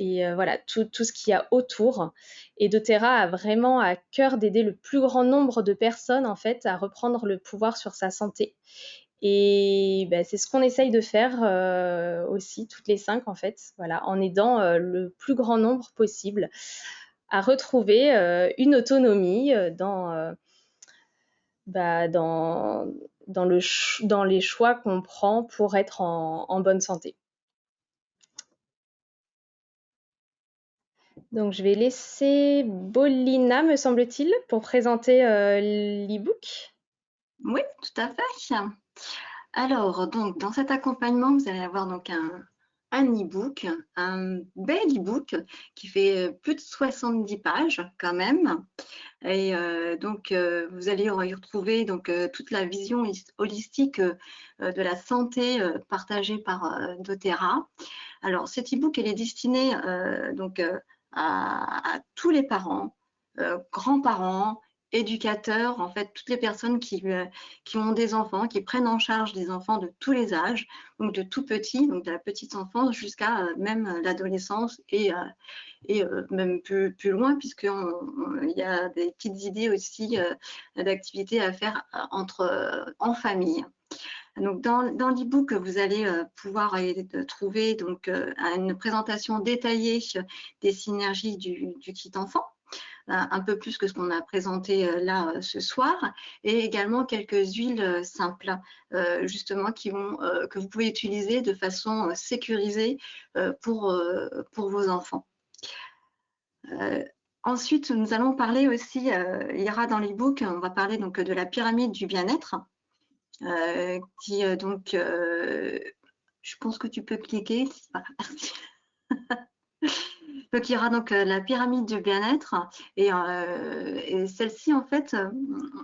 et voilà, tout ce qu'il y a autour. Et doTERRA a vraiment à cœur d'aider le plus grand nombre de personnes en fait à reprendre le pouvoir sur sa santé. Et c'est ce qu'on essaye de faire aussi, toutes les 5 en fait, voilà, en aidant le plus grand nombre possible à retrouver une autonomie dans les choix qu'on prend pour être en bonne santé. Donc, je vais laisser Bolina, me semble-t-il, pour présenter l'e-book. Oui, tout à fait. Alors, donc, dans cet accompagnement, vous allez avoir donc un e-book, un bel e-book qui fait plus de 70 pages quand même. Et donc, vous allez y retrouver donc, toute la vision holistique de la santé partagée par doTERRA. Alors, cet e-book, il est destiné donc, à tous les parents, grands-parents, éducateurs, en fait, toutes les personnes qui ont des enfants, qui prennent en charge des enfants de tous les âges, donc de tout petit, donc de la petite enfance jusqu'à même l'adolescence et même plus loin, puisqu'il y a des petites idées aussi d'activités à faire en famille. Donc, dans l'e-book, vous allez pouvoir trouver donc, une présentation détaillée des synergies du kit enfant, un peu plus que ce qu'on a présenté là ce soir, et également quelques huiles simples, justement, que vous pouvez utiliser de façon sécurisée pour vos enfants. Ensuite, nous allons parler aussi, il y aura dans l'e-book, on va parler donc de la pyramide du bien-être, qui donc, je pense que tu peux cliquer. Merci. Donc, il y aura donc la pyramide du bien-être et celle-ci, en fait,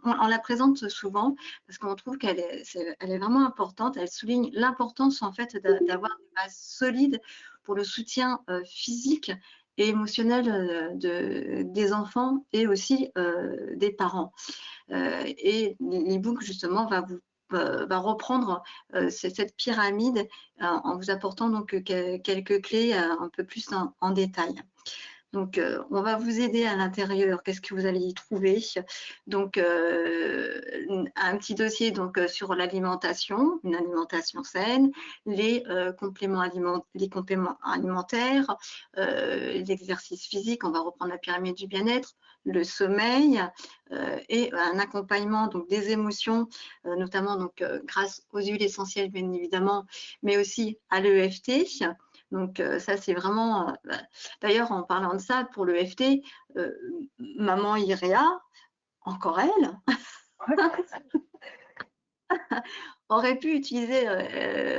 on la présente souvent parce qu'on trouve qu'elle est vraiment importante. Elle souligne l'importance, en fait, d'avoir des bases solides pour le soutien physique et émotionnel des enfants et aussi des parents. Et l'e-book, justement, va reprendre cette pyramide en vous apportant donc quelques clés un peu plus en détail. Donc, on va vous aider à l'intérieur. Qu'est-ce que vous allez y trouver? Donc, un petit dossier donc, sur l'alimentation, une alimentation saine, les compléments alimentaires, l'exercice physique, on va reprendre la pyramide du bien-être, le sommeil et un accompagnement donc, des émotions, notamment donc, grâce aux huiles essentielles, bien évidemment, mais aussi à l'EFT. Donc, ça, c'est vraiment… D'ailleurs, en parlant de ça, pour l'EFT, maman Iréa, encore elle, aurait pu utiliser,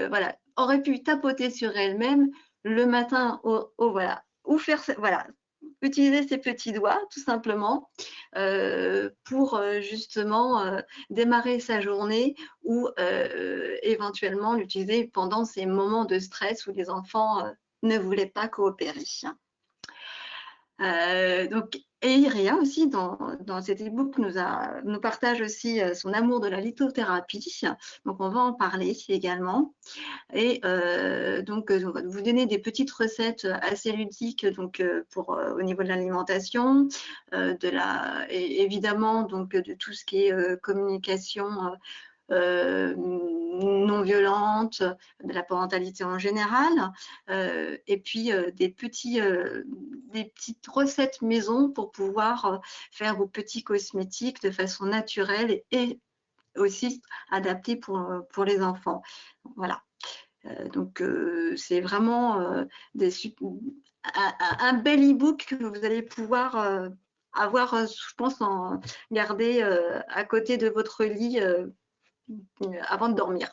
voilà, aurait pu tapoter sur elle-même le matin, voilà, ou faire, voilà, utiliser ses petits doigts tout simplement pour justement démarrer sa journée ou éventuellement l'utiliser pendant ces moments de stress où les enfants ne voulaient pas coopérer. Donc, et Iria aussi, dans cet e-book, nous partage aussi son amour de la lithothérapie. Donc, on va en parler également. Et donc, on va vous donner des petites recettes assez ludiques donc, au niveau de l'alimentation, et évidemment donc, de tout ce qui est communication non violente, de la parentalité en général, et puis des petites recettes maison pour pouvoir faire vos petits cosmétiques de façon naturelle et aussi adaptée pour les enfants. Voilà. Donc, c'est vraiment un bel e-book que vous allez pouvoir avoir, je pense, garder à côté de votre lit avant de dormir.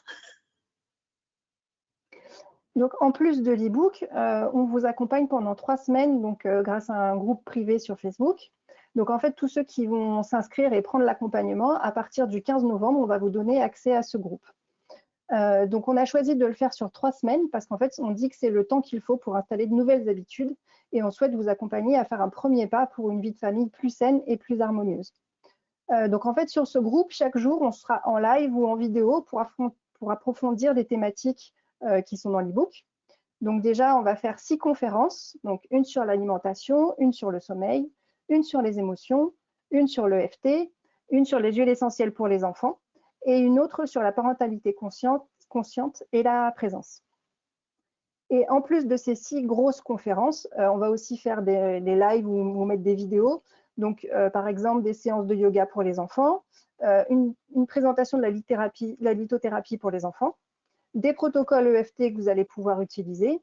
Donc, en plus de l'e-book, on vous accompagne pendant 3 semaines donc, grâce à un groupe privé sur Facebook. Donc, en fait, tous ceux qui vont s'inscrire et prendre l'accompagnement, à partir du 15 novembre, on va vous donner accès à ce groupe. Donc, on a choisi de le faire sur 3 semaines parce qu'en fait, on dit que c'est le temps qu'il faut pour installer de nouvelles habitudes et on souhaite vous accompagner à faire un premier pas pour une vie de famille plus saine et plus harmonieuse. Donc, en fait, sur ce groupe, chaque jour, on sera en live ou en vidéo pour approfondir des thématiques qui sont dans l'e-book. Donc, déjà, on va faire 6 conférences, donc une sur l'alimentation, une sur le sommeil, une sur les émotions, une sur l'EFT, une sur les huiles essentielles pour les enfants et une autre sur la parentalité consciente et la présence. Et en plus de ces 6 grosses conférences, on va aussi faire des lives ou mettre des vidéos. Donc, par exemple, des séances de yoga pour les enfants, une présentation de la lithothérapie pour les enfants, des protocoles EFT que vous allez pouvoir utiliser,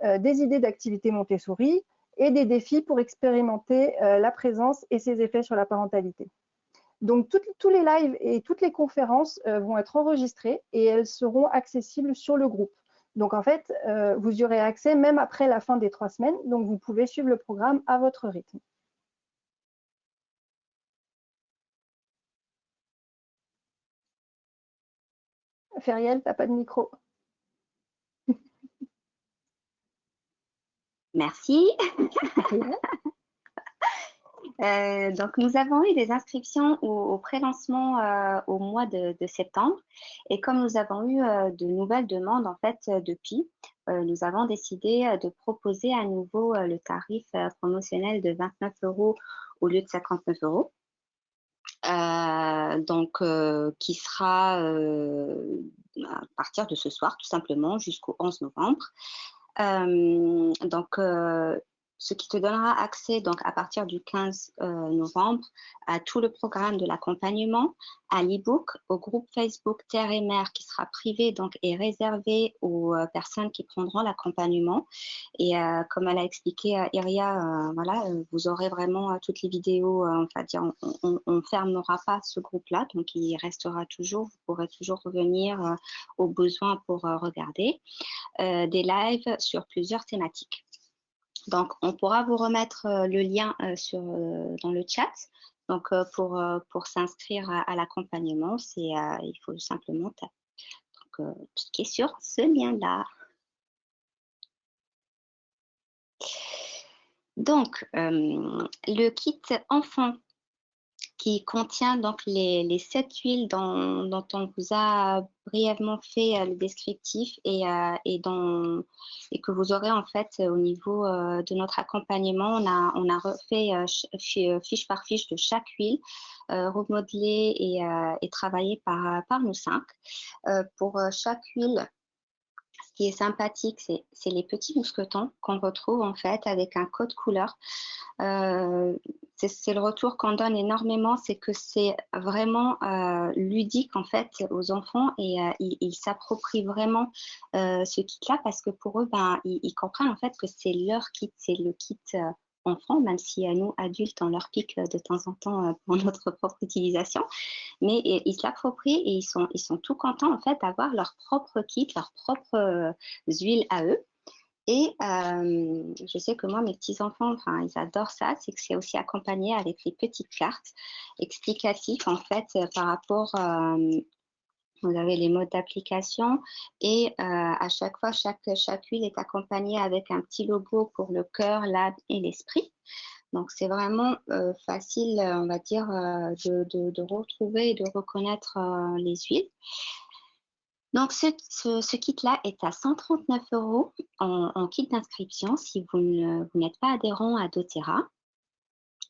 des idées d'activités Montessori et des défis pour expérimenter la présence et ses effets sur la parentalité. Donc, tous les lives et toutes les conférences vont être enregistrées et elles seront accessibles sur le groupe. Donc, en fait, vous y aurez accès même après la fin des 3 semaines. Donc, vous pouvez suivre le programme à votre rythme. Feriel, tu n'as pas de micro. Merci. Donc, nous avons eu des inscriptions au pré-lancement au mois de septembre. Et comme nous avons eu de nouvelles demandes, en fait, depuis, nous avons décidé de proposer à nouveau le tarif promotionnel de 29 € au lieu de 59 €. Donc, qui sera à partir de ce soir, tout simplement, jusqu'au 11 novembre. Donc, ce qui te donnera accès donc à partir du 15 novembre à tout le programme de l'accompagnement, à l'e-book, au groupe Facebook Terre et Mère qui sera privé donc et réservé aux personnes qui prendront l'accompagnement. Et comme elle a expliqué Iria, voilà, vous aurez vraiment toutes les vidéos. On va dire, on fermera pas ce groupe-là, donc il restera toujours. Vous pourrez toujours revenir au besoin pour regarder des lives sur plusieurs thématiques. Donc, on pourra vous remettre le lien dans le chat. Donc, pour s'inscrire à l'accompagnement, il faut simplement cliquer sur ce lien-là. Donc, le kit enfant qui contient donc les 7 huiles dont on vous a brièvement fait le descriptif et que vous aurez en fait au niveau de notre accompagnement. On a refait fiche par fiche de chaque huile, remodelée et travaillée par nous 5. Pour chaque huile, ce qui est sympathique, c'est les petits mousquetons qu'on retrouve en fait avec un code couleur. C'est le retour qu'on donne énormément, c'est que c'est vraiment ludique en fait aux enfants et ils s'approprient vraiment ce kit-là parce que pour eux, ils comprennent en fait que c'est leur kit, c'est le kit enfants, même si nous, adultes, on leur pique de temps en temps pour notre propre utilisation. Mais ils se l'approprient et ils sont tout contents en fait d'avoir leur propre kit, leurs propres huiles à eux. Et je sais que moi, mes petits-enfants, enfin, ils adorent ça, c'est que c'est aussi accompagné avec les petites cartes explicatives en fait par rapport vous avez les modes d'application et à chaque fois, chaque huile est accompagnée avec un petit logo pour le cœur, l'âme et l'esprit. Donc, c'est vraiment facile, on va dire, de retrouver et de reconnaître les huiles. Donc, ce kit-là est à 139 € en kit d'inscription si vous n'êtes pas adhérent à doTERRA.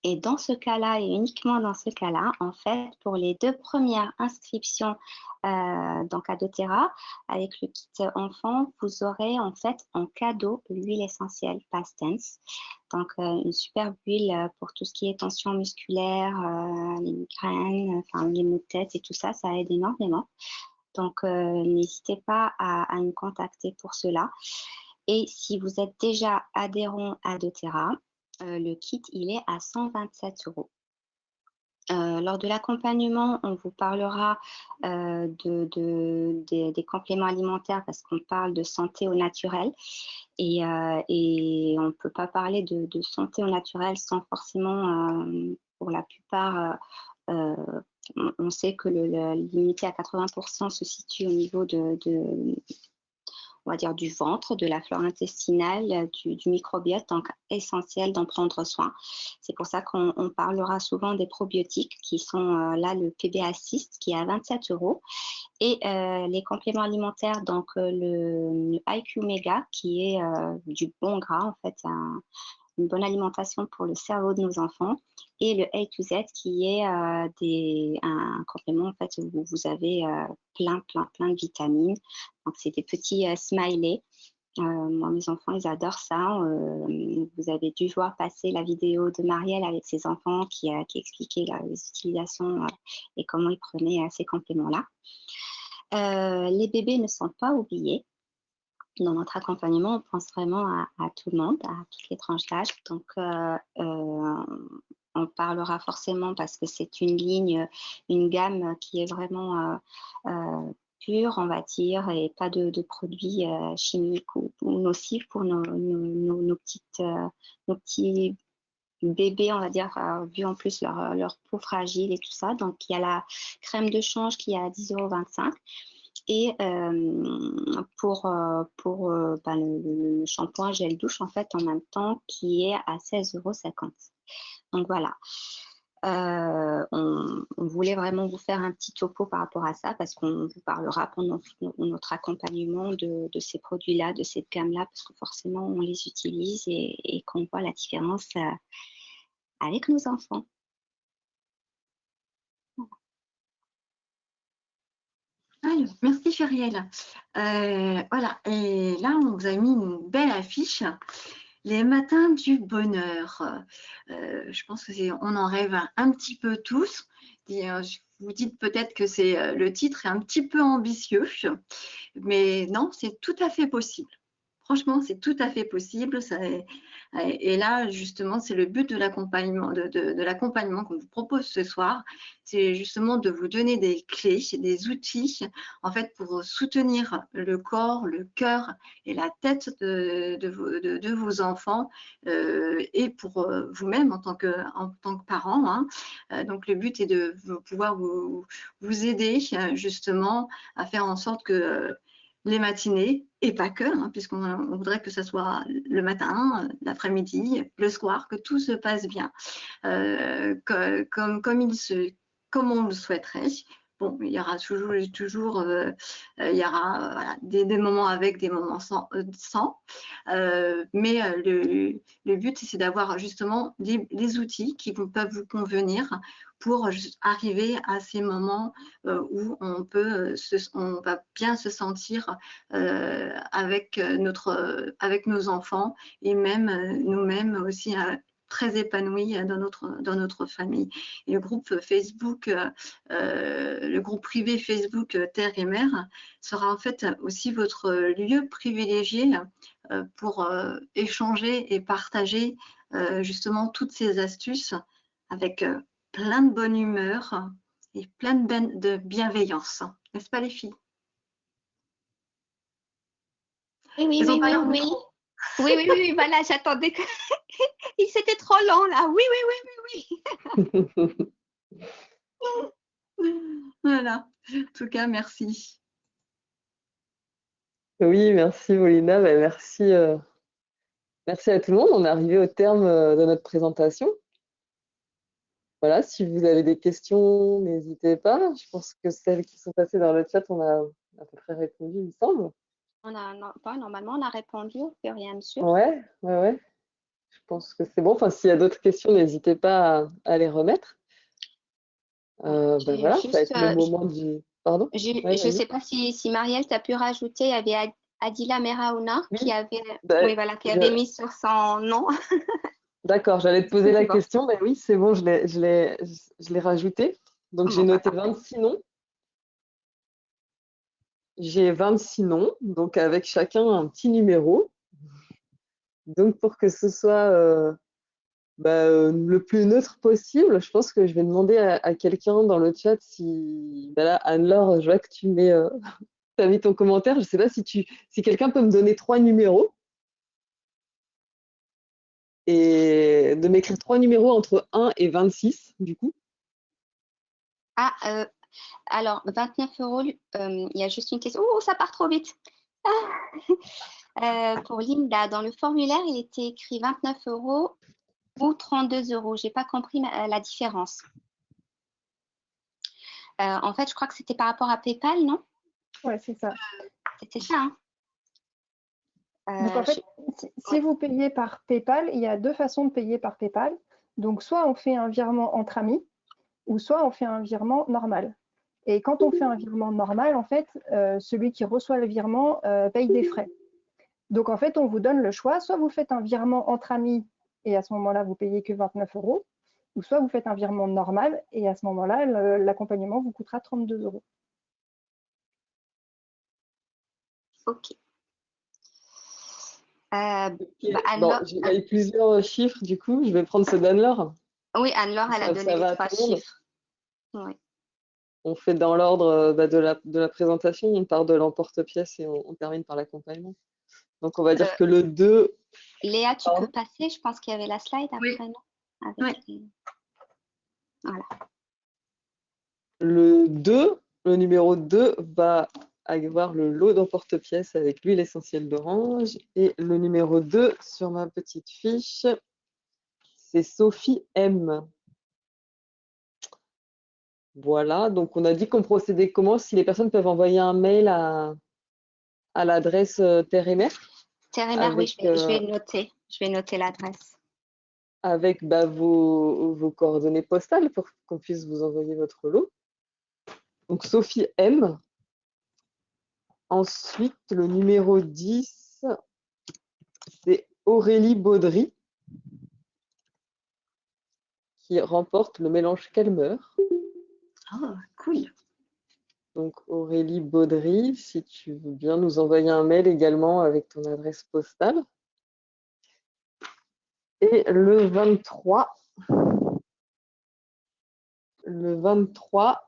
Et dans ce cas-là, et uniquement dans ce cas-là, en fait, pour les 2 premières inscriptions donc à doTERRA, avec le kit enfant, vous aurez en fait en cadeau l'huile essentielle Past Tense. Donc, une superbe huile pour tout ce qui est tension musculaire, les migraines, enfin les maux de tête et tout ça, ça aide énormément. Donc, n'hésitez pas à nous contacter pour cela. Et si vous êtes déjà adhérent à doTERRA, le kit, il est à 127 €. Lors de l'accompagnement, on vous parlera des compléments alimentaires parce qu'on parle de santé au naturel et on ne peut pas parler de santé au naturel sans forcément, pour la plupart, on sait que l'immunité à 80% se situe au niveau on va dire du ventre, de la flore intestinale, du microbiote, donc essentiel d'en prendre soin. C'est pour ça qu'on parlera souvent des probiotiques qui sont là le PB Assist qui est à 27 € et les compléments alimentaires, donc le IQ Mega qui est du bon gras en fait, une bonne alimentation pour le cerveau de nos enfants et le A to Z qui est un complément en fait où vous avez plein de vitamines. Donc c'est des petits smileys. Moi mes enfants ils adorent ça. Vous avez dû voir passer la vidéo de Marielle avec ses enfants qui expliquait les utilisations et comment ils prenaient ces compléments-là. Les bébés ne sont pas oubliés. Dans notre accompagnement, on pense vraiment à tout le monde, à toutes les tranches d'âge. Donc, on parlera forcément parce que c'est une gamme qui est vraiment pure, on va dire, et pas de produits chimiques ou nocifs pour nos petits bébés, on va dire, vu en plus leur peau fragile et tout ça. Donc, il y a la crème de change qui est à 10,25 € et pour le shampoing gel douche en fait en même temps qui est à 16,50 €. Donc voilà, on voulait vraiment vous faire un petit topo par rapport à ça parce qu'on vous parlera pendant notre accompagnement de ces produits-là, de cette gamme-là, parce que forcément on les utilise et qu'on voit la différence avec nos enfants. Alors, merci Feriel. Voilà, et là on vous a mis une belle affiche. Les matins du bonheur. Je pense qu'on en rêve un petit peu tous. Vous dites peut-être que le titre est un petit peu ambitieux, mais non, c'est tout à fait possible. Franchement, c'est tout à fait possible. Et là, justement, c'est le but de l'accompagnement qu'on vous propose ce soir. C'est justement de vous donner des clés, des outils, en fait, pour soutenir le corps, le cœur et la tête de vos enfants et pour vous-même en tant que parent. Hein. Donc, le but est de pouvoir vous aider justement à faire en sorte que les matinées, et pas que, hein, puisqu'on voudrait que ce soit le matin, l'après-midi, le soir, que tout se passe bien, comme on le souhaiterait. Bon, il y aura toujours il y aura voilà, des moments avec, des moments sans. Mais le but, c'est d'avoir justement des outils qui peuvent vous convenir pour arriver à ces moments où on va bien se sentir avec nos enfants et même nous-mêmes aussi très épanouis dans notre famille. Et le groupe Facebook, le groupe privé Facebook Terre et Mère sera en fait aussi votre lieu privilégié pour échanger et partager justement toutes ces astuces avec plein de bonne humeur et plein de bienveillance. N'est-ce pas les filles? Oui, oui, Elles ont oui, pas oui, leur oui. micro. Oui, oui, oui, oui, voilà, j'attendais que. Il s'était trop lent là. Oui, oui, oui, oui, oui. Voilà. En tout cas, merci. Oui, merci Molina, ben, merci à tout le monde. On est arrivé au terme de notre présentation. Voilà, si vous avez des questions, n'hésitez pas. Je pense que celles qui sont passées dans le chat, on a à peu près répondu, il me semble. Normalement, on a répondu au fur et à mesure. Ouais. Je pense que c'est bon. Enfin, s'il y a d'autres questions, n'hésitez pas à les remettre. Ben voilà, ça va être le moment du. Pardon? Je ne Ouais, vas-y. sais pas si Marielle, tu as pu rajouter, il y avait Adila Meraouna Oui, qui avait, ben, oui, voilà, qui avait mis sur son nom. D'accord, j'allais te poser la C'est bon. question, mais oui, c'est bon, je l'ai rajouté. Donc j'ai Bon, bah, noté parfait. 26 noms. J'ai 26 noms, donc avec chacun un petit numéro. Donc pour que ce soit le plus neutre possible, je pense que je vais demander à quelqu'un dans le chat si. Ben là, Anne-Laure, je vois que tu as mis ton commentaire. Je ne sais pas si quelqu'un peut me donner 3 numéros et de m'écrire 3 numéros entre 1 et 26, du coup. Ah, alors, 29 €, il y a juste une question. Oh, ça part trop vite. Pour Linda, dans le formulaire, il était écrit 29 € ou 32 €. Je n'ai pas compris la différence. En fait, je crois que c'était par rapport à PayPal, non? Ouais, c'est ça. C'était ça, hein? Donc en fait, si vous payez par PayPal, il y a 2 façons de payer par PayPal. Donc soit on fait un virement entre amis, ou soit on fait un virement normal. Et quand on fait un virement normal, en fait, celui qui reçoit le virement paye des frais. Donc en fait, on vous donne le choix, soit vous faites un virement entre amis et à ce moment-là, vous payez que 29 €, ou soit vous faites un virement normal et à ce moment-là, l'accompagnement vous coûtera 32 €. Ok. Bon, il y a eu plusieurs chiffres, du coup, je vais prendre ceux d'Anne-Laure. Oui, Anne-Laure, elle a donné Ça les va à 3 tout le monde. chiffres. Oui. On fait dans l'ordre de la présentation, on part de l'emporte-pièce et on termine par l'accompagnement. Donc on va dire que le 2. Léa, tu Pardon? peux passer? Je pense qu'il y avait la slide après, Oui. non? Oui. Voilà. Le 2, le numéro 2 va avoir le lot d'emporte-pièce avec l'huile essentielle d'orange. Et le numéro 2 sur ma petite fiche, c'est Sophie M. Voilà, donc on a dit qu'on procédait comment? Si les personnes peuvent envoyer un mail à l'adresse Terre et Mer. Terre et Mer, oui, je vais noter. Je vais noter l'adresse. Avec vos coordonnées postales pour qu'on puisse vous envoyer votre lot. Donc Sophie M. Ensuite, le numéro 10, c'est Aurélie Baudry qui remporte le mélange Calmer. Oh, cool. Donc Aurélie Baudry, si tu veux bien nous envoyer un mail également avec ton adresse postale. Et le 23,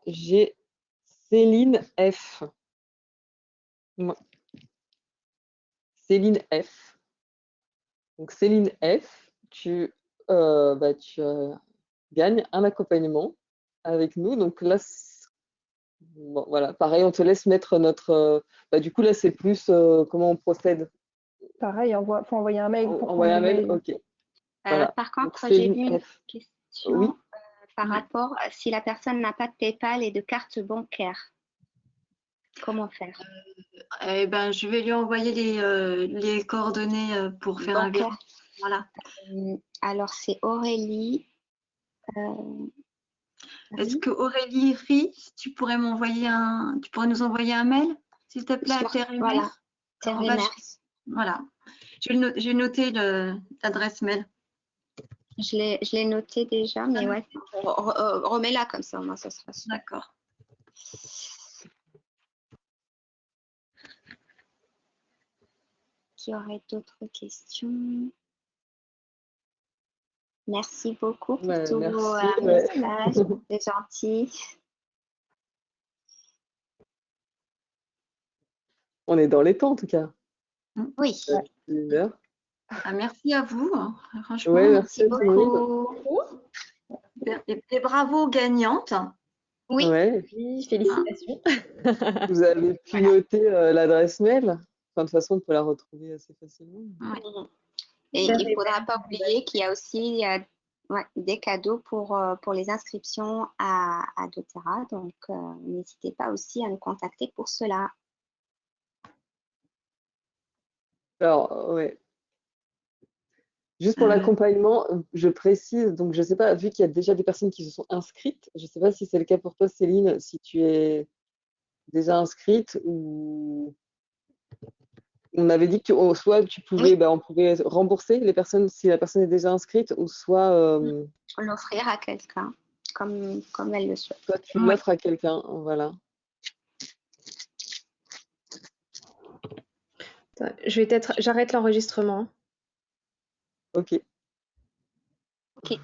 j'ai Céline F. Céline F. Donc Céline F, tu gagnes un accompagnement avec nous. Donc là, bon, voilà, pareil, on te laisse mettre notre. Du coup, là, c'est plus comment on procède. Pareil, il faut envoyer un mail pour Envoyer prendre un le mail, mail. ok. Voilà. Par Donc, contre, j'ai Céline vu une F. question Oui. par rapport si la personne n'a pas de PayPal et de carte bancaire. Comment faire? Eh ben, je vais lui envoyer les coordonnées pour faire un virement. Voilà. Alors, c'est Aurélie. Est-ce que Aurélie Rie, tu pourrais nous envoyer un mail, s'il te plaît, à Terre et Mer? Voilà, Terre et Mer. Voilà. Je vais noter l'adresse mail. Je l'ai noté déjà, mais ouais, remets-la comme ça, moi, ça sera sûr. D'accord. Qui aurait d'autres questions? Merci beaucoup pour Ouais, tous vos merci. Ouais. messages. C'est gentil. On est dans les temps en tout cas. Oui, Une heure. Ah, merci à vous, hein. Franchement. Ouais, merci à merci tout le monde. beaucoup. Et bravo gagnante. Oui, Ouais. Oui, félicitations. Vous avez pu Voilà. noter l'adresse mail. Enfin, de toute façon, on peut la retrouver assez facilement. Et Super. il ne faudra pas oublier qu'il y a aussi des cadeaux pour les inscriptions à doTERRA. Donc, n'hésitez pas aussi à nous contacter pour cela. Alors, ouais. Juste pour l'accompagnement, je précise, donc je ne sais pas, vu qu'il y a déjà des personnes qui se sont inscrites, je ne sais pas si c'est le cas pour toi, Céline, si tu es déjà inscrite ou on avait dit que soit tu pouvais, Oui. bah, on pouvait rembourser les personnes si la personne est déjà inscrite, ou soit, L'offrir à quelqu'un comme elle le souhaite. soit tu Oui. l'offres à quelqu'un. Voilà. Attends, j'arrête l'enregistrement. Ok. Ok.